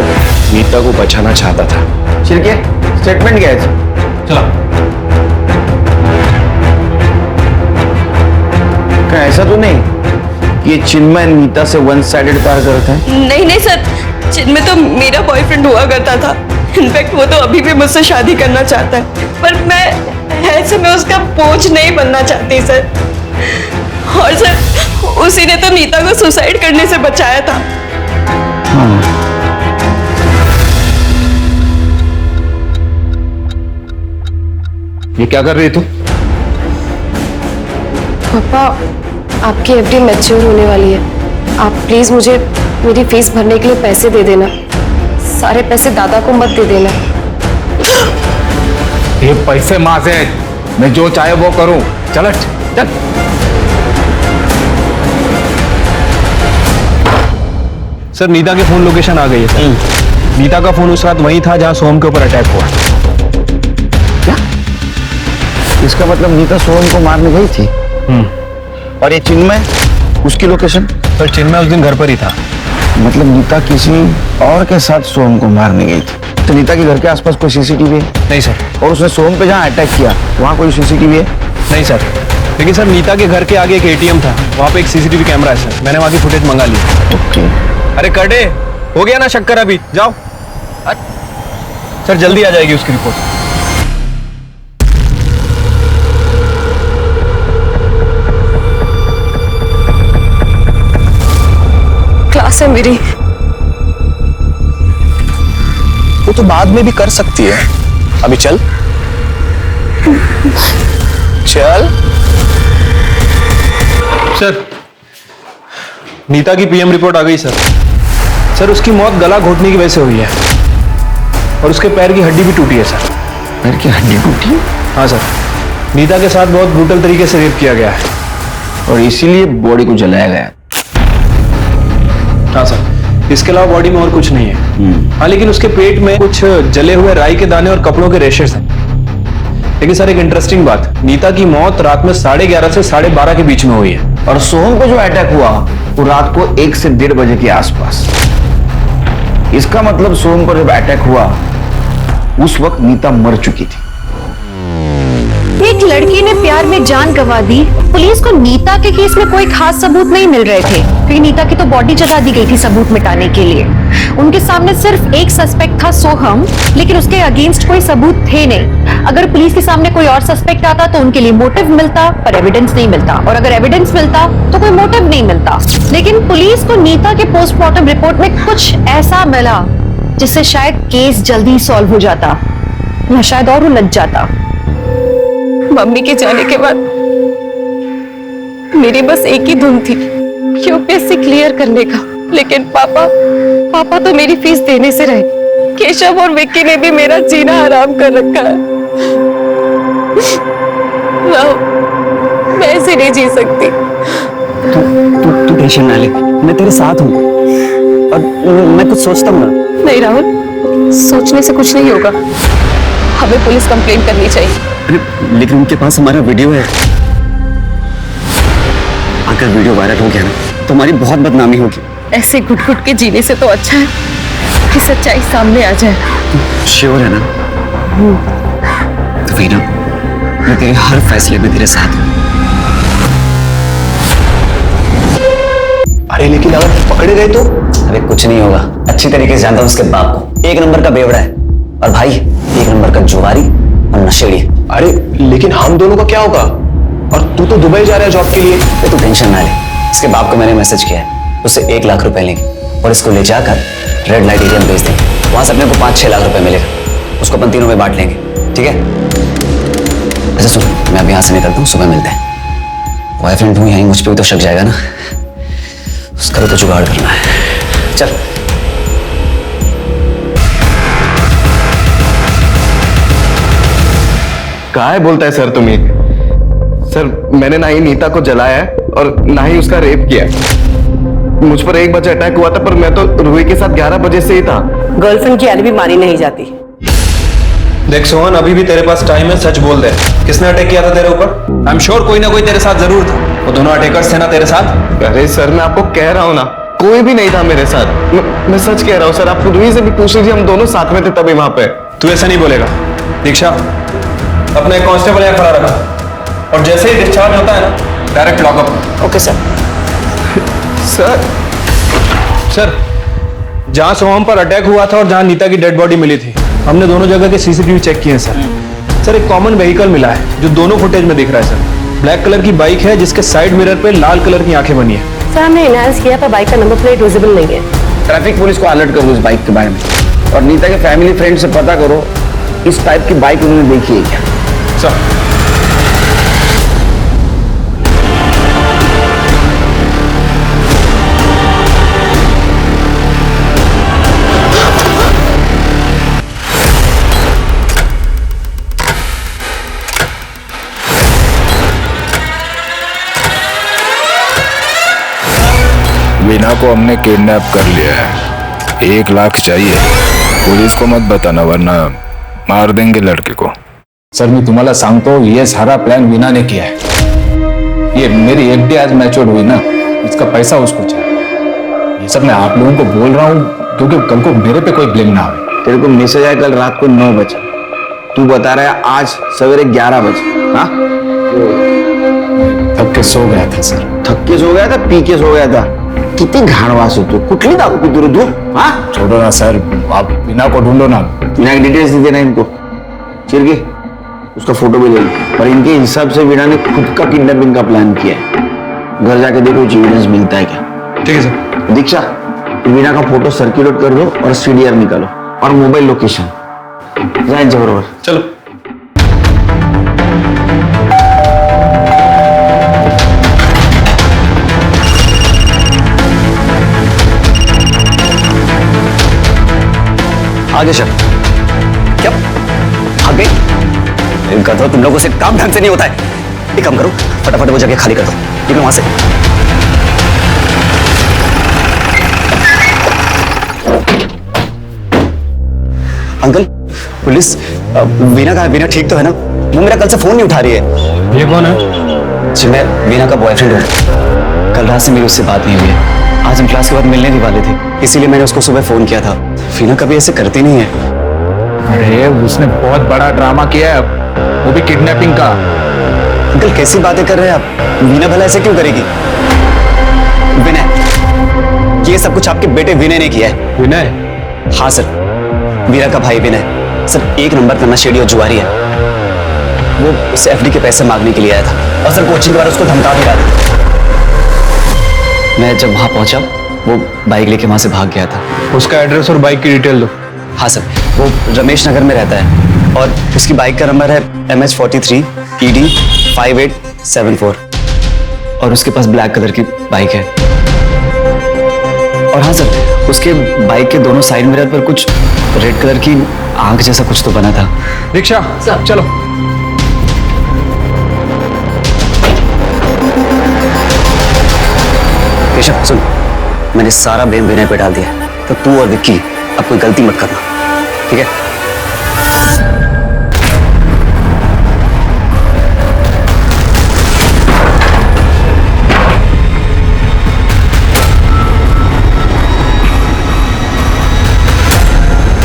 नीता को बचाना चाहता था। छिलके, स्टेटमेंट क्या है? चला। क्या ऐसा तो नहीं ये चिन्मय नीता से वन साइडेड प्यार करता है? नहीं नहीं सर, चिन्मय तो मेरा बॉयफ्रेंड हुआ करता था। इनफैक्ट वो तो अभी भी मुझसे शादी करना चाहता है, पर मैं ऐसे में उसका बोझ नहीं बनना चाहती सर। और सर, उसी ने तो नीता को सुसाइड करने से बचाया था। ये क्या कर रही तू? पापा, आपकी एफडी मैच्योर होने वाली है। आप प्लीज मुझे मेरी फीस भरने के लिए पैसे दे देना। सारे पैसे दादा को मत दे देना। ये पैसे माँ से मैं जो चाहे वो करूं। चल चल। सर, नीता के फोन लोकेशन आ गई है सर। नीता का फोन उस रात वहीं था जहां सोहम के ऊपर अटैक हुआ। क्या? इसका मतलब नीता सोहम को मारने गई थी? और ये चिन्मय, उसकी लोकेशन? सर, चिन्मय उस दिन घर पर ही था। मतलब नीता किसी और के साथ सोहम को मारने गई थी। तो नीता के घर के आसपास कोई सीसीटीवी है? नहीं सर। और उसने सोहम पे जहाँ अटैक किया वहाँ कोई सीसीटीवी है? नहीं सर, लेकिन सर नीता के घर के आगे एक एटीएम था, वहाँ पे एक सीसीटीवी कैमरा है सर। मैंने वहाँ की फुटेज मंगा ली। ओके। अरे करडे, हो गया ना शक्कर? अभी जाओ सर, जल्दी आ जाएगी उसकी रिपोर्ट। क्लास है मेरी। वो तो बाद में भी कर सकती है, अभी चल चल। सर, नीता की पीएम रिपोर्ट आ गई सर। सर, उसकी मौत गला घोटने की वजह से हुई है और उसके पैर की हड्डी भी टूटी है सर। पैर की हड्डी टूटी? हाँ सर, नीता के साथ बहुत ब्रूटल तरीके से रेप किया गया है और इसीलिए बॉडी को जलाया गया। हाँ सर, इसके अलावा बॉडी में और कुछ नहीं है। हाँ, लेकिन उसके पेट में कुछ जले हुए राई के दाने और कपड़ों के रेशेस हैं। लेकिन सर, एक इंटरेस्टिंग बात, नीता की मौत रात में 11:30 से 12:30 के बीच में हुई है। और सोहम को जो अटैक हुआ वो रात को 1 से 1:30 बजे के आसपास। इसका मतलब सोहम पर जब अटैक हुआ उस वक्त नीता मर चुकी थी। एक लड़की ने प्यार में जान गंवा दी। पुलिस को नीता के केस में कोई खास सबूत नहीं मिल रहे थे, क्योंकि नीता की तो बॉडी जला दी गई थी सबूत मिटाने के लिए। उनके सामने सिर्फ एक सस्पेक्ट था सोहम, लेकिन उसके अगेंस्ट कोई सबूत थे नहीं। अगर पुलिस के सामने कोई और सस्पेक्ट आता तो उनके लिए मोटिव मिलता, पर एविडेंस नहीं मिलता, और अगर एविडेंस मिलता तो कोई मोटिव नहीं मिलता। लेकिन पुलिस को नीता के पोस्टमार्टम रिपोर्ट में कुछ ऐसा मिला जिससे शायद केस जल्दी सॉल्व हो जाता या शायद और उलझ जाता। मम्मी के जाने के बाद मेरी बस एक ही धुन थी, यूपीएससी क्लियर करने का। लेकिन पापा तो मेरी फीस देने से रहे। केशव और विक्की ने भी मेरा जीना हराम कर रखा है। मैं ऐसे नहीं जी सकती। तू टेंशन ना ले, मैं तेरे साथ हूँ और मैं कुछ सोचता हूँ ना। नहीं राहुल, सोचने से कुछ नहीं होगा। हमें पुलिस कंप्लेंट करनी चाहिए। लेकिन उनके पास हमारा वीडियो है। अगर वीडियो वायरल हो गया ना तो हमारी बहुत बदनामी होगी। ऐसे घुट घुट के जीने से तो अच्छा है कि सच्चाई सामने आ जाए। श्योर है ना? तो वीना, मैं तेरे हर फैसले में तेरे साथ हूँ। अरे लेकिन अगर पकड़े गए तो? अरे कुछ नहीं होगा, अच्छी तरीके से जानता हूँ उसके बाप को। एक नंबर का बेवड़ा है और भाई एक नंबर का जुगारी और नशेड़ी। अरे लेकिन हम दोनों का क्या होगा? और तू तो दुबई जा रहा है जॉब के लिए। तू टेंशन ना ले, इसके बाप को मैंने मैसेज किया है, उससे 1 लाख रुपए लेंगे और इसको ले जाकर रेड लाइट एरिया में भेज देंगे। वहां से अपने को 5-6 लाख रुपए मिलेगा, उसको अपन तीनों में बांट लेंगे, ठीक है? अच्छा सुन, मैं अभी यहाँ से निकलता हूँ, सुबह मिलते हैं। बॉयफ्रेंड तू यहीं, मुझ पर भी तो शक जाएगा ना, उसका भी तो जुगाड़ करना है। चल। कहाँ है बोलता है सर तुम ये? सर मैंने ना ही नीता को जलाया है और ना ही उसका रेप किया है। मुझ पर 1 बजे अटैक हुआ था, पर मैं तो रूही के साथ 11 बजे से ही था। गर्लफ्रेंड की एलिबी मानी नहीं जाती। देख सोहन, अभी भी तेरे पास टाइम है, सच बोल दे। किसने अटैक किया था तेरे ऊपर? आई एम श्योर कोई ना कोई तेरे साथ जरूर था। वो दोनों अटैकर्स थे ना तेरे साथ? अरे सर मैं आपको कह रहा हूँ ना, कोई भी नहीं था मेरे साथ। मैं सच कह रहा हूँ सर, आप रूही से भी पूछ लीजिए, हम दोनों साथ में थे तभी वहां पे। तू ऐसा नहीं बोलेगा। दीक्षा, अपना एक कांस्टेबल यहाँ खड़ा रखा और जैसे ही डिस्चार्ज होता है ना direct lockup. Okay sir. Sir, जहां सोहम पर अटैक हुआ था और जहां नीता की डेड बॉडी मिली थी, हमने दोनों जगह के सीसीटीवी चेक किए हैं सर। सर एक कॉमन व्हीकल मिला है जो दोनों फुटेज में दिख रहा है सर। ब्लैक कलर की बाइक है जिसके साइड मिरर पे लाल कलर की आंखें बनी है। सर हमने एनहांस किया पर बाइक का नंबर प्लेट विजिबल नहीं है। ट्रैफिक पुलिस को अलर्ट करो इस बाइक के बारे में, और नीता के फैमिली फ्रेंड से पता करो इस टाइप की बाइक उन्होंने देखी है क्या। सर वीना को हमने किडनैप कर लिया है। 1 लाख चाहिए। पुलिस को मत बताना वरना मार देंगे लड़के को। सर मी तुम्हाला सांगतो, ये सारा प्लान वीना ने किया है। ये मेरी एफडी आज मैच्योर हुई ना, इसका पैसा उसको चाहिए। ये सब मैं आप लोगों को बोल रहा हूँ क्योंकि कल को मेरे पे कोई ब्लेम ना आए। तेरे को मैसेज आया कल रात को 9 बजे, तू बता रहा है आज सवेरे 11 बजे। हाँ, थक के सो गया था सर। थक के सो गया था, पी के सो गया था? कितनी घाणवास हो तू, कुठली दारू पीतो रे तू? हाँ छोड़ो ना सर, आप वीना को ढूंढो ना। वीना की डिटेल्स दे देना इनको, चिरके उसका फोटो भी ले लो। पर इनके हिसाब से वीना ने खुद का किडनैपिंग का प्लान किया है। घर जाके देखो कुछ एविडेंस मिलता है क्या। ठीक है सर। दीक्षा, वीना का फोटो सर्कुलेट कर दो और सीडीआर निकालो और मोबाइल लोकेशन जाए बरोबर। चलो। आगे चल। क्या आगे? इनका तो तुम लोगों से काम ढंग से नहीं होता है। एक काम करो, फटाफट वो जगह खाली कर दो, निकलो वहां से। अंकल, पुलिस वीना का है? वीना ठीक तो है ना? वो मेरा कल से फोन नहीं उठा रही है। ये कौन है? जी मैं वीना का बॉयफ्रेंड हूँ। कल रात से मेरी उससे बात नहीं हुई है। आज हम क्लास के बाद मिलने ही वाले थे, इसीलिए मैंने उसको सुबह फोन किया था। वीना कभी ऐसे करती नहीं है। अरे उसने बहुत बड़ा ड्रामा किया है, वो भी किडनैपिंग का। अंकल कैसी बातें कर रहे हैं आप? वीना भला ऐसे क्यों करेगी? विनय, ये सब कुछ आपके बेटे विनय ने किया है। विनय? हाँ सर, वीरा का भाई विनय सर, 1 नंबर का नशेड़ी और जुआरी है। वो उसे एफडी के पैसे मांगने के लिए आया था और सर कोचिंग के बाद उसको धमका भी रहा था। मैं जब वहां पहुंचा वो बाइक लेके वहां से भाग गया था। उसका एड्रेस और बाइक की डिटेल दो। हाँ सर, वो रमेश नगर में रहता है और उसकी बाइक का नंबर है MH43 ED 5874 और उसके पास ब्लैक कलर की बाइक है। और हाँ सर, उसके बाइक के दोनों साइड मिरर पर कुछ रेड कलर की आंख जैसा कुछ तो बना था। रिक्शा चलो। केशव सुन, मैंने सारा ब्लेम विनय पे डाल दिया, तो तू और विक्की अब कोई गलती मत करना, ठीक है?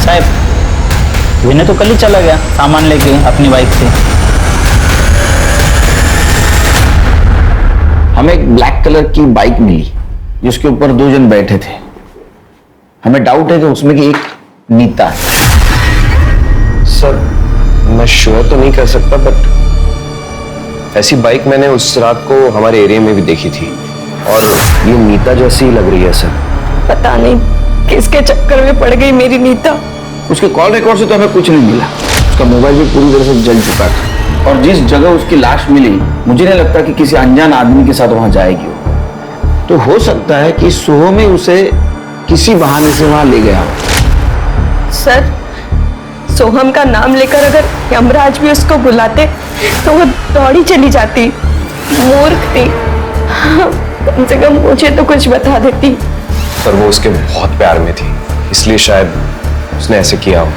साहब, विनय तो कल ही चला गया सामान लेके अपनी बाइक से। हमें एक ब्लैक कलर की बाइक मिली जिसके ऊपर 2 जन बैठे थे। हमें डाउट है कि उसमें की एक नीता है। सर मैं श्योर तो नहीं कर सकता, बट ऐसी बाइक मैंने उस रात को हमारे एरिया में भी देखी थी और ये नीता जैसी लग रही है सर। पता नहीं किसके चक्कर में पड़ गई मेरी नीता। उसके कॉल रिकॉर्ड से तो हमें कुछ नहीं मिला। उसका मोबाइल भी पूरी तरह से जल चुका था और जिस जगह उसकी लाश मिली मुझे नहीं लगता कि किसी अनजान आदमी के साथ वहां जाएगी। तो हो सकता है कि सोहम ही उसे किसी बहाने से वहां ले गया। सर, सोहम का नाम लेकर अगर यमराज भी उसको बुलाते तो वो दौड़ी चली जाती। मूर्ख थी, कम से कम मुझे तो कुछ बता देती। सर वो उसके बहुत प्यार में थी, इसलिए शायद उसने ऐसे किया हो।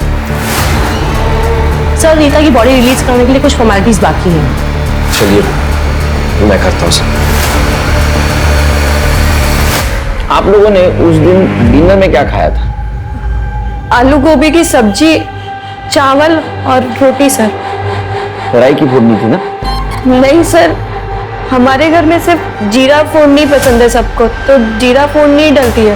सर, नीता की बॉडी रिलीज करने के लिए कुछ फॉर्मेलिटीज बाकी हैं। चलिए मैं करता हूँ सर। आप लोगों ने उस दिन डिनर में क्या खाया था? आलू गोभी की सब्जी, चावल और रोटी सर। राई की फोड़नी थी ना? नहीं सर, हमारे घर में सिर्फ जीरा फोड़नी पसंद है सबको, तो जीरा फोड़नी ही डलती है।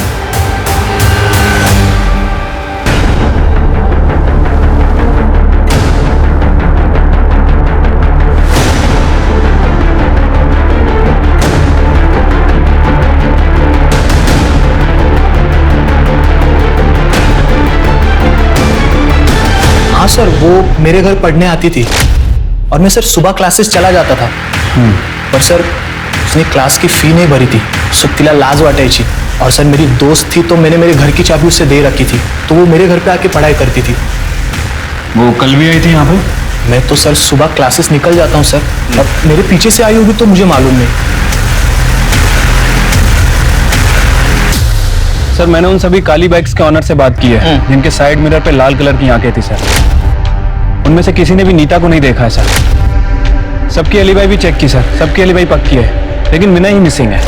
हाँ सर, वो मेरे घर पढ़ने आती थी और मैं सर सुबह क्लासेस चला जाता था। पर सर उसने क्लास की फी नहीं भरी थी, सुत्तीला लाज वाटायची। और सर मेरी दोस्त थी तो मैंने मेरे घर की चाबी उससे दे रखी थी, तो वो मेरे घर पे आके पढ़ाई करती थी। वो कल भी आई थी यहाँ पे? मैं तो सर सुबह क्लासेस निकल जाता हूँ सर, अब मेरे पीछे से आई होगी तो मुझे मालूम नहीं। सर मैंने उन सभी काली बाइक्स के ऑनर से बात की है जिनके साइड मिरर पे लाल कलर की आंखें थी सर। उनमें से किसी ने भी नीता को नहीं देखा है सर। सबकी एलिबाई भी चेक की सर, सबकी एलिबाई पक्की है, लेकिन विनय ही मिसिंग है।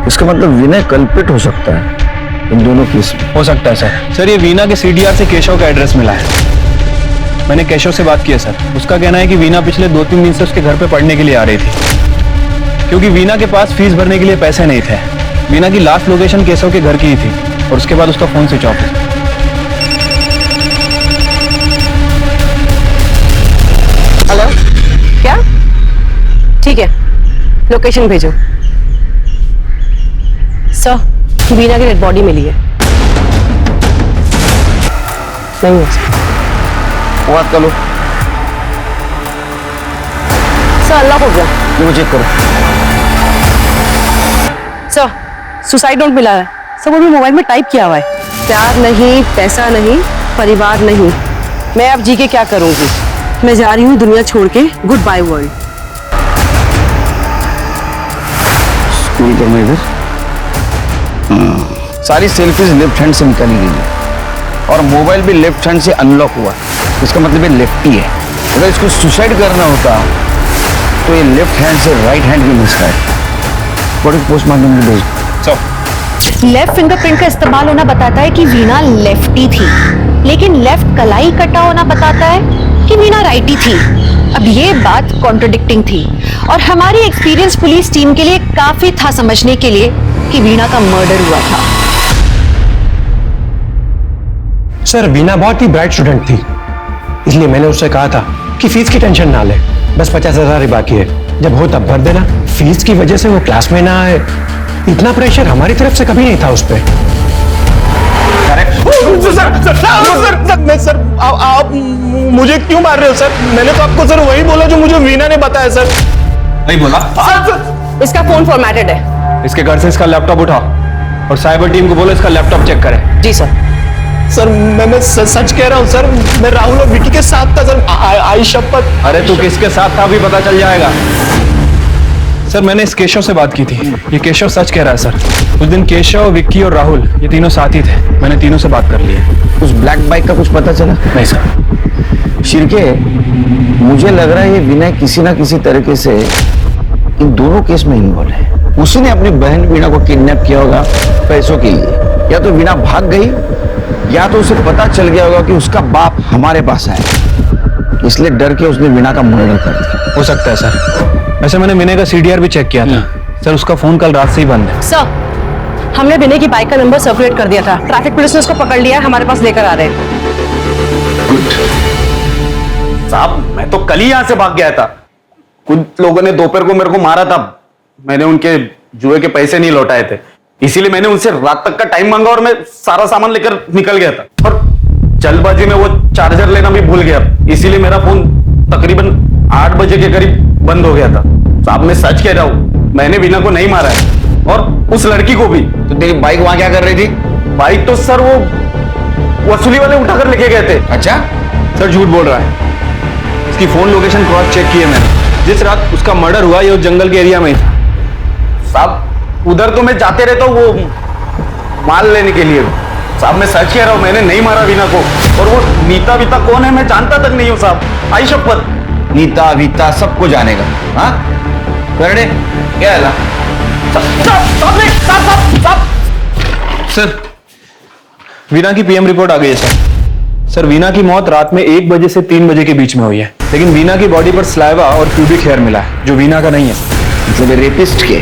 इसका मतलब विनय कल्प्रिट हो सकता है इन दोनों केस में। हो सकता है सर। सर ये वीना के CDR से केशव का एड्रेस मिला है। मैंने केशव से बात की है सर। उसका कहना है कि वीना पिछले 2-3 दिन से उसके घर पे पढ़ने के लिए आ रही थी, क्योंकि वीना के पास फीस भरने के लिए पैसे नहीं थे। वीना की लास्ट लोकेशन केशव के घर की ही थी और उसके बाद उसका फोन स्विच ऑफ है। हेलो, क्या? ठीक है, लोकेशन भेजो। सर, वीना की डेड बॉडी मिली है। नहीं है सर। बात कर लो सर, अनलॉक हो गया। वो चेक करो। सर, सुसाइड नोट मिला है। सर वो भी मोबाइल में टाइप किया हुआ है। प्यार नहीं, पैसा नहीं, परिवार नहीं, मैं अब जी के क्या करूंगी? मैं जा रही हूँ दुनिया छोड़ के। Good bye world. स्कूल करना इधर। सारी सेल्फीज लेफ्ट हैंड से निकाली गई है और मोबाइल भी लेफ्ट हैंड से अनलॉक हुआ। इसका मतलब ये लेफ्टी है। अगर इसको सुसाइड करना होता तो ये लेफ्ट हैंड से राइट हैंड भी मिसता है। बॉडी पोस्टमार्टम में भेज। लेफ्ट फिंगरप्रिंट का इस्तेमाल होना बताता है कि वीणा लेफ्टी थी, लेकिन लेफ्ट कलाई कटा होना बताता है कि वीणा राइटी थी। अब ये बात कॉन्ट्रडिक्टिंग थी और हमारी एक्सपीरियंस पुलिस टीम के लिए काफी था समझने के लिए कि वीणा का मर्डर हुआ था। सर वीणा बहुत ही ब्राइट स्टूडेंट थी, इसलिए मैंने उससे कहा था कि फीस की टेंशन ना ले, बस 50,000 ही बाकी है, जब हो तब भर देना। फीस की वजह से वो क्लास में ना आए, इतना प्रेशर हमारी तरफ से कभी नहीं था उस पर। सर आप मुझे क्यों मार रहे हो सर? मैंने तो आपको सर वही बोला जो मुझे वीणा ने बताया सर। नहीं बोला? इसका फोन फॉर्मेटेड है। इसके घर से इसका लैपटॉप उठाओ और साइबर टीम को बोलो इसका लैपटॉप चेक करे। जी सर। सर मैं सच कह रहा हूँ सर, मैं राहुल और विकी के साथ था सर, आई शपथ। अरे तू किसके साथ था अभी पता चल जाएगा। सर मैंने इस केशव से बात की थी, ये केशव सच कह रहा है सर। उस दिन केशव, विक्की और राहुल ये तीनों साथी थे, मैंने तीनों से बात कर ली है। उस ब्लैक बाइक का कुछ पता चला? नहीं सर। शिरके, मुझे लग रहा है ये विनय किसी ना किसी तरीके से इन दोनों केस में इन्वॉल्व है। उसने अपनी बहन वीणा को किडनैप किया होगा पैसों के लिए, या तो वीणा भाग गई या तो उसे पता चल गया होगा कि उसका बाप हमारे पास आया, इसलिए डर के उसने वीणा का मर्डर कर दिया। हो सकता है सर। वैसे मैंने विनय का सीडीआर भी चेक किया था सर, उसका फोन कल रात से ही बंद है। सर हमने विनय की बाइक का नंबर सर्कुलेट कर दिया था, ट्रैफिक पुलिस ने उसको पकड़ लिया, हमारे पास लेकर आ रहे हैं। साहब मैं तो कल ही यहां से भाग गया था, कुछ लोगों ने दोपहर को मेरे को मारा था, मैंने उनके जुए के पैसे नहीं लौटाए थे, इसीलिए मैंने उनसे रात तक का टाइम मांगा और मैं सारा सामान लेकर निकल गया था। और जल्दबाजी में वो चार्जर लेना भी भूल गया, इसीलिए मेरा फोन तकरीबन 8 बजे के करीब बंद हो गया था। साहब मैं सच कह रहा हूँ, मैंने वीणा को नहीं मारा है और उस लड़की को भी। तो तेरी बाइक वहां क्या कर रही थी? बाइक तो सर वो वसूली वाले उठाकर लेके गए थे। अच्छा सर झूठ बोल रहा है, इसकी फोन लोकेशन क्रॉस चेक की है मैंने, जिस रात उसका मर्डर हुआ ये उस जंगल के एरिया में ही था। साहब उधर तो मैं जाते रहता हूँ वो माल लेने के लिए। साहब मैं सच कह रहा हूँ, मैंने नहीं मारा वीणा को। और वो नीता वीता कौन है मैं जानता तक नहीं हूँ साहब, आई शपथ। नीता वीता सबको जानेगा। हाँ करने क्या है? सर वीणा की पीएम रिपोर्ट आ गई है सर। सर वीणा की मौत रात में 1 बजे से 3 बजे के बीच में हुई है, लेकिन वीणा की बॉडी पर स्लाइवा और प्यूबिक हेयर मिला है जो वीणा का नहीं है, मतलब रेपिस्ट के।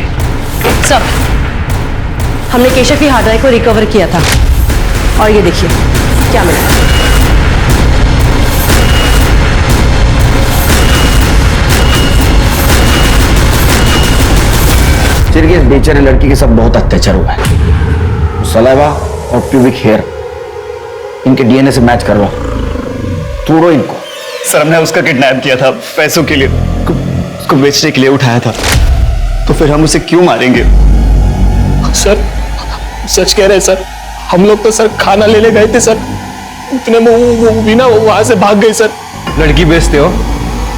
सर हमने केशव की हार्ड ड्राइव को रिकवर किया था और ये देखिए क्या मिला। चिरके इस बेचारे लड़की के साथ बहुत अत्याचार हुआ है। सलाइवा और प्यूबिक हेयर इनके डीएनए से मैच करवाओ, तोड़ो इनको। सर हमने उसका किडनैप किया था पैसों के लिए, उसको बेचने के लिए उठाया था, तो फिर हम उसे क्यों मारेंगे? सर सच कह रहे हैं सर, हम लोग तो सर खाना लेने गए थे सर, इतने में वो वीणा वहां से भाग गई सर। लड़की बेचते हो?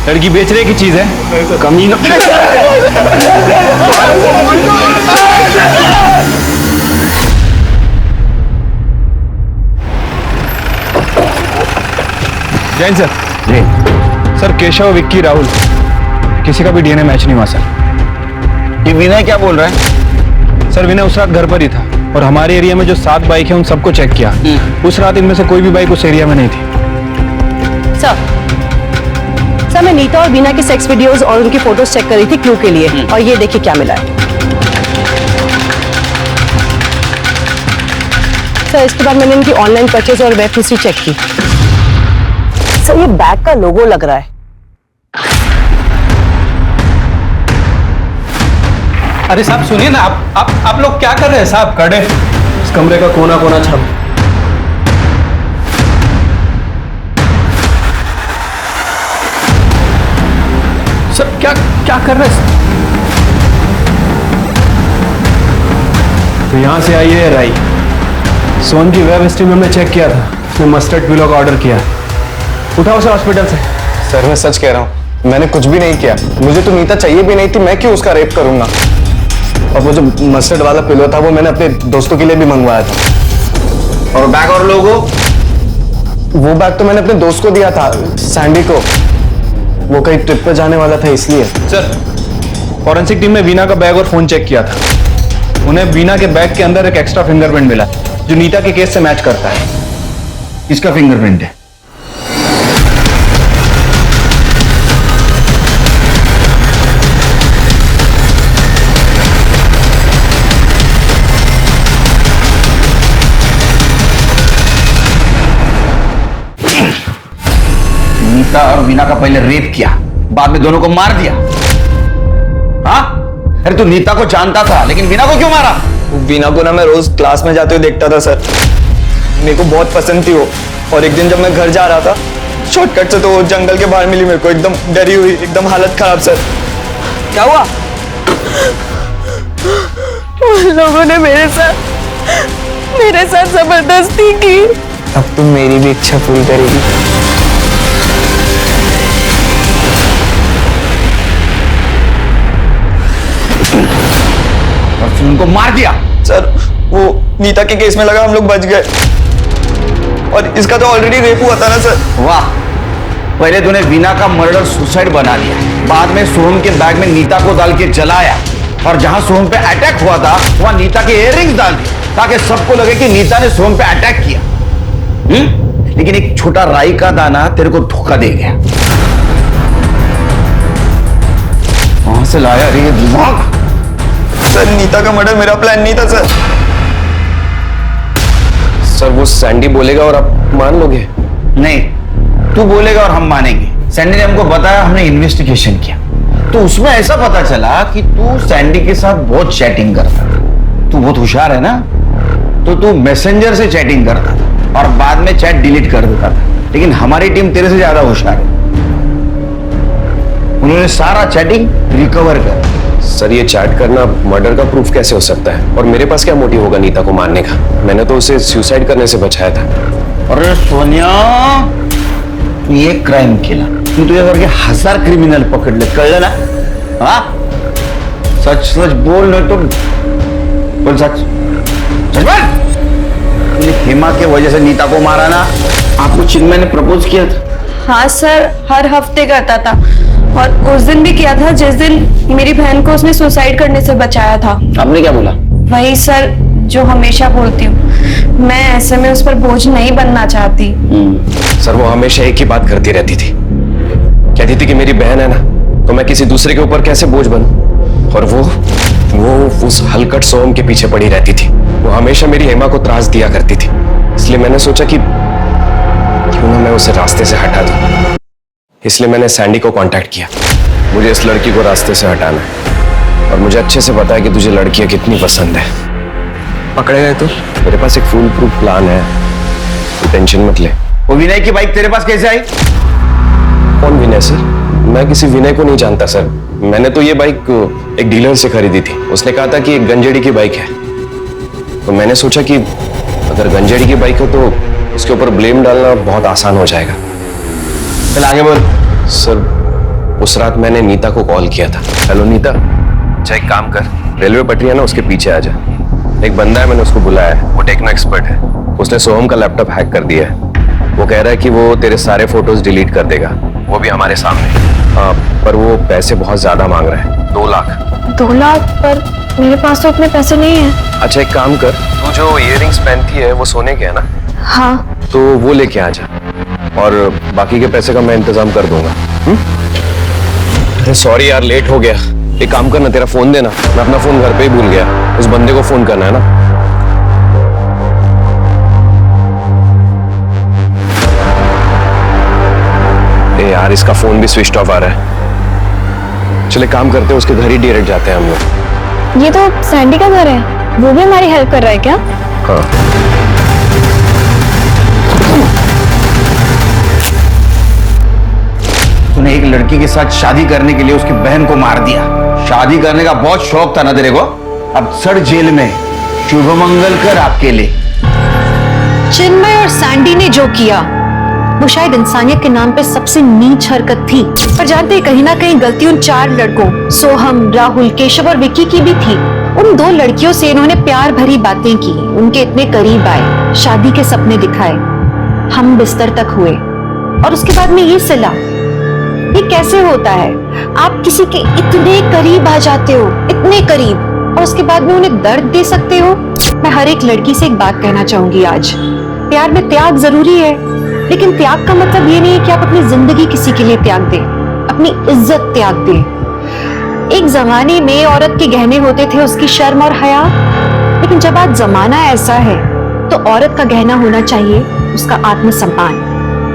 लड़की बेचने की चीज है, कमीना। जैन सर। जी सर केशव, विक्की, राहुल किसी का भी डीएनए मैच नहीं हुआ सर। ये विनय क्या बोल रहा है? सर विनय उस रात घर पर ही था और हमारे एरिया में जो 7 बाइक है उन सबको चेक किया, उस रात इनमें से कोई भी बाइक उस एरिया में नहीं थी। सर मैं नीता और वीणा के सेक्स वीडियोस और उनकी फोटोज चेक कर रही थी क्लू के लिए, और ये देखिए क्या मिला है। सर इसके बाद मैंने इनकी ऑनलाइन परचेज और वेब हिस्ट्री चेक की। सर ये बैग का लोगो लग रहा है। अरे साहब सुनिए ना, आप लोग क्या कर रहे हैं साहब? कड़े इस कमरे का कोना कोना छाप। सर क्या कर रहे हैं? तो यहां से आई है राई। सोन की वेब हिस्ट्री में हमने चेक किया था, उसने मस्टर्ड पिलो का ऑर्डर किया। उठाओ उसे हॉस्पिटल से। सर मैं सच कह रहा हूँ, मैंने कुछ भी नहीं किया, मुझे तो नीता चाहिए भी नहीं थी, मैं क्यों उसका रेप करूंगा? और वो जो मस्टर्ड वाला पिलो था वो मैंने अपने दोस्तों के लिए भी मंगवाया था। और बैग और लोगो? वो बैग तो मैंने अपने दोस्त को दिया था, सैंडी को, वो कहीं ट्रिप पे जाने वाला था इसलिए। सर फॉरेंसिक टीम ने वीणा का बैग और फोन चेक किया था, उन्हें वीना के बैग के अंदर एक एक्स्ट्रा फिंगरप्रिंट मिला जो नीता के केस से मैच करता है। इसका फिंगरप्रिंट है। नीता और वीना का पहले रेप किया, बाद में दोनों को मार दिया। हाँ? अरे तू नीता को जानता था लेकिन वीना को क्यों मारा? वीना को ना मैं रोज क्लास में जाते हुए देखता था सर। मेरे को बहुत पसंद थी वो। और एक दिन जब मैं घर जा रहा था शॉर्टकट से तो वो जंगल के बाहर मिली मेरे को, एकदम डरी हुई, एकदम हालत खराब सर। क्या हुआ? उन लोगों ने मेरे साथ जबरदस्ती की। अब तुम मेरी भी इच्छा पूरी करेगी। और फिर उनको मार दिया। सर वो नीता के केस में लगा हम लोग बच गए, और इसका तो ऑलरेडी रेप हुआ था ना सर। वाह, पहले तूने वीना का मर्डर सुसाइड बना लिया, बाद में सोहम के बैग में नीता को डाल के जलाया, और जहां सोहम पे अटैक हुआ था वहां नीता के इयररिंग्स डाल दिए ताकि सबको लगे कि नीता ने सोहम पे अटैक किया। लेकिन एक छोटा राई का दाना तेरे को धोखा दे गया। वहां से लाया रे दिमाग। सर नीता का मर्डर मेरा प्लान नहीं था सर। सर वो सैंडी बोलेगा और आप मान लोगे? नहीं, तू बोलेगा और हम मानेंगे। सैंडी ने हमको बताया, हमने इन्वेस्टिगेशन किया तो उसमें ऐसा पता चला कि तू सैंडी के साथ बहुत चैटिंग करता था। तू बहुत होशियार है ना, तो तू मैसेंजर से चैटिंग करता था और बाद में चैट डिलीट कर देता था। लेकिन हमारी टीम तेरे से ज्यादा होशियार है, उन्होंने सारा चैटिंग रिकवर कर। सर ये चैट करना मर्डर का प्रूफ कैसे हो सकता है? और मेरे पास क्या मोटिव होगा नीता को मारने का? मैंने तो उसे सुसाइड करने से बचाया था। अरे सोनिया, ये क्राइम किया तू, तुझे करके 1000 क्रिमिनल पकड़ ले, कळलं ना? हाँ, सच सच बोल, नहीं तो बोल सच सच बोल। हेमा के वजह से नीता को मारा ना? आपको चिन्मय ने प्रपोज किया था? हाँ सर, हर हफ्ते करता था, और उस दिन भी किया था जिस दिन मेरी बहन को उसने सुसाइड करने से बचाया था। आपने क्या बोला? वही सर जो हमेशा बोलती हूँ, मैं ऐसे में उस पर बोझ नहीं बनना चाहती। सर वो हमेशा एक ही बात करती रहती थी, कहती थी कि मेरी बहन है ना तो मैं किसी दूसरे के ऊपर कैसे बोझ बनूं। और वो उस हलकट सोम के पीछे पड़ी रहती थी। वो हमेशा मेरी हेमा को त्रास दिया करती थी। इसलिए मैंने सोचा कि क्यों ना मैं उसे रास्ते से हटा दूं। इसलिए मैंने सैंडी को कांटेक्ट किया। मुझे इस लड़की को रास्ते से हटाना है और मुझे अच्छे से पता है कि तुझे लड़कियां कितनी पसंद है। पकड़े गए तो? मेरे पास एक फुल प्रूफ प्लान है, तू टेंशन मत ले। वो विनय की बाइक तेरे पास कैसे आई? कौन विनय सर? मैं किसी विनय को नहीं जानता सर। मैंने तो ये बाइक एक डीलर से खरीदी थी। उसने कहा था कि एक गंजेड़ी की बाइक है, तो मैंने सोचा कि अगर गंजेड़ी की बाइक हो तो उसके ऊपर ब्लेम डालना बहुत आसान हो जाएगा। चल आगे बोल। सर उस रात मैंने नीता को कॉल किया था। हेलो नीता, अच्छा एक काम कर, रेलवे पटरी है ना उसके पीछे आ जा। एक बंदा है, मैंने उसको बुलाया है, वो टेक्नो एक्सपर्ट है। उसने सोहम का लैपटॉप हैक कर दिया है। वो कह रहा है कि वो तेरे सारे फोटोज डिलीट कर देगा, वो भी हमारे सामने। पर वो पैसे बहुत ज्यादा मांग रहा है, 2 लाख। 2 लाख? पर मेरे पास तो उतने पैसे नहीं है। अच्छा एक काम कर, तू जो इयररिंग्स पहनती है वो सोने के है ना? हाँ। तो वो लेके आ जा और बाकी के पैसे का मैं इंतजाम कर दूंगा। अरे सॉरी यार, लेट हो गया। एक काम करना, तेरा फोन देना, मैं अपना फोन घर पे ही भूल गया। उस बंदे को फोन करना है ना। ए यार इसका फोन भी स्विच ऑफ आ रहा है। चले काम करते हैं, उसके घर ही डायरेक्ट जाते हैं हम लोग। ये तो सैंडी का घर है, वो भी हमारी हेल्प कर रहा है क्या? हाँ। तूने एक लड़की के साथ शादी करने के लिए उसकी बहन को मार दिया। शादी करने का बहुत शौक था ना तेरे को? अब सड़ जेल में। शुभ मंगल कर आपके लिए। चिन्मय और सैंडी ने जो किया वो शायद इंसानियत के नाम पे सबसे नीच हरकत थी। पर जानते कहीं ना कहीं गलती उन 4 लड़कों सोहम, राहुल, केशव और विक्की की भी थी। उन 2 लड़कियों से इन्होंने प्यार भरी बातें की, उनके इतने करीब आए, शादी के सपने दिखाए, हम बिस्तर तक हुए, और उसके बाद में ये सिला। ये कैसे होता है? आप किसी के इतने करीब आ जाते हो, इतने करीब, और उसके बाद में उन्हें दर्द दे सकते हो? मैं हर एक लड़की से एक बात कहना चाहूंगी आज, प्यार में त्याग जरूरी है, लेकिन त्याग का मतलब ये नहीं है कि आप अपनी जिंदगी किसी के लिए त्याग दें, अपनी इज्जत त्याग दें। एक जमाने में औरत के गहने होते थे उसकी शर्म और हया, लेकिन जब आज जमाना ऐसा है तो औरत का गहना होना चाहिए उसका आत्मसम्मान,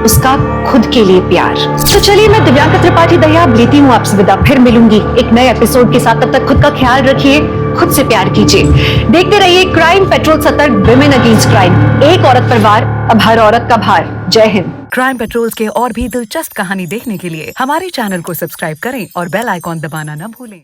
उसका खुद के लिए प्यार। तो चलिए, मैं दिव्यांका त्रिपाठी दहिया लेती हूँ आपसे विदा, फिर मिलूंगी एक नए एपिसोड के साथ। तब तक खुद का ख्याल रखिए, खुद से प्यार कीजिए, देखते रहिए क्राइम पेट्रोल सतर्क, विमेन अगेंस्ट क्राइम, एक औरत पर वार, अब हर औरत का भार। जय हिंद। क्राइम पेट्रोल्स के और भी दिलचस्प कहानी देखने के लिए हमारे चैनल को सब्सक्राइब करें और बेल आइकॉन दबाना न भूलें।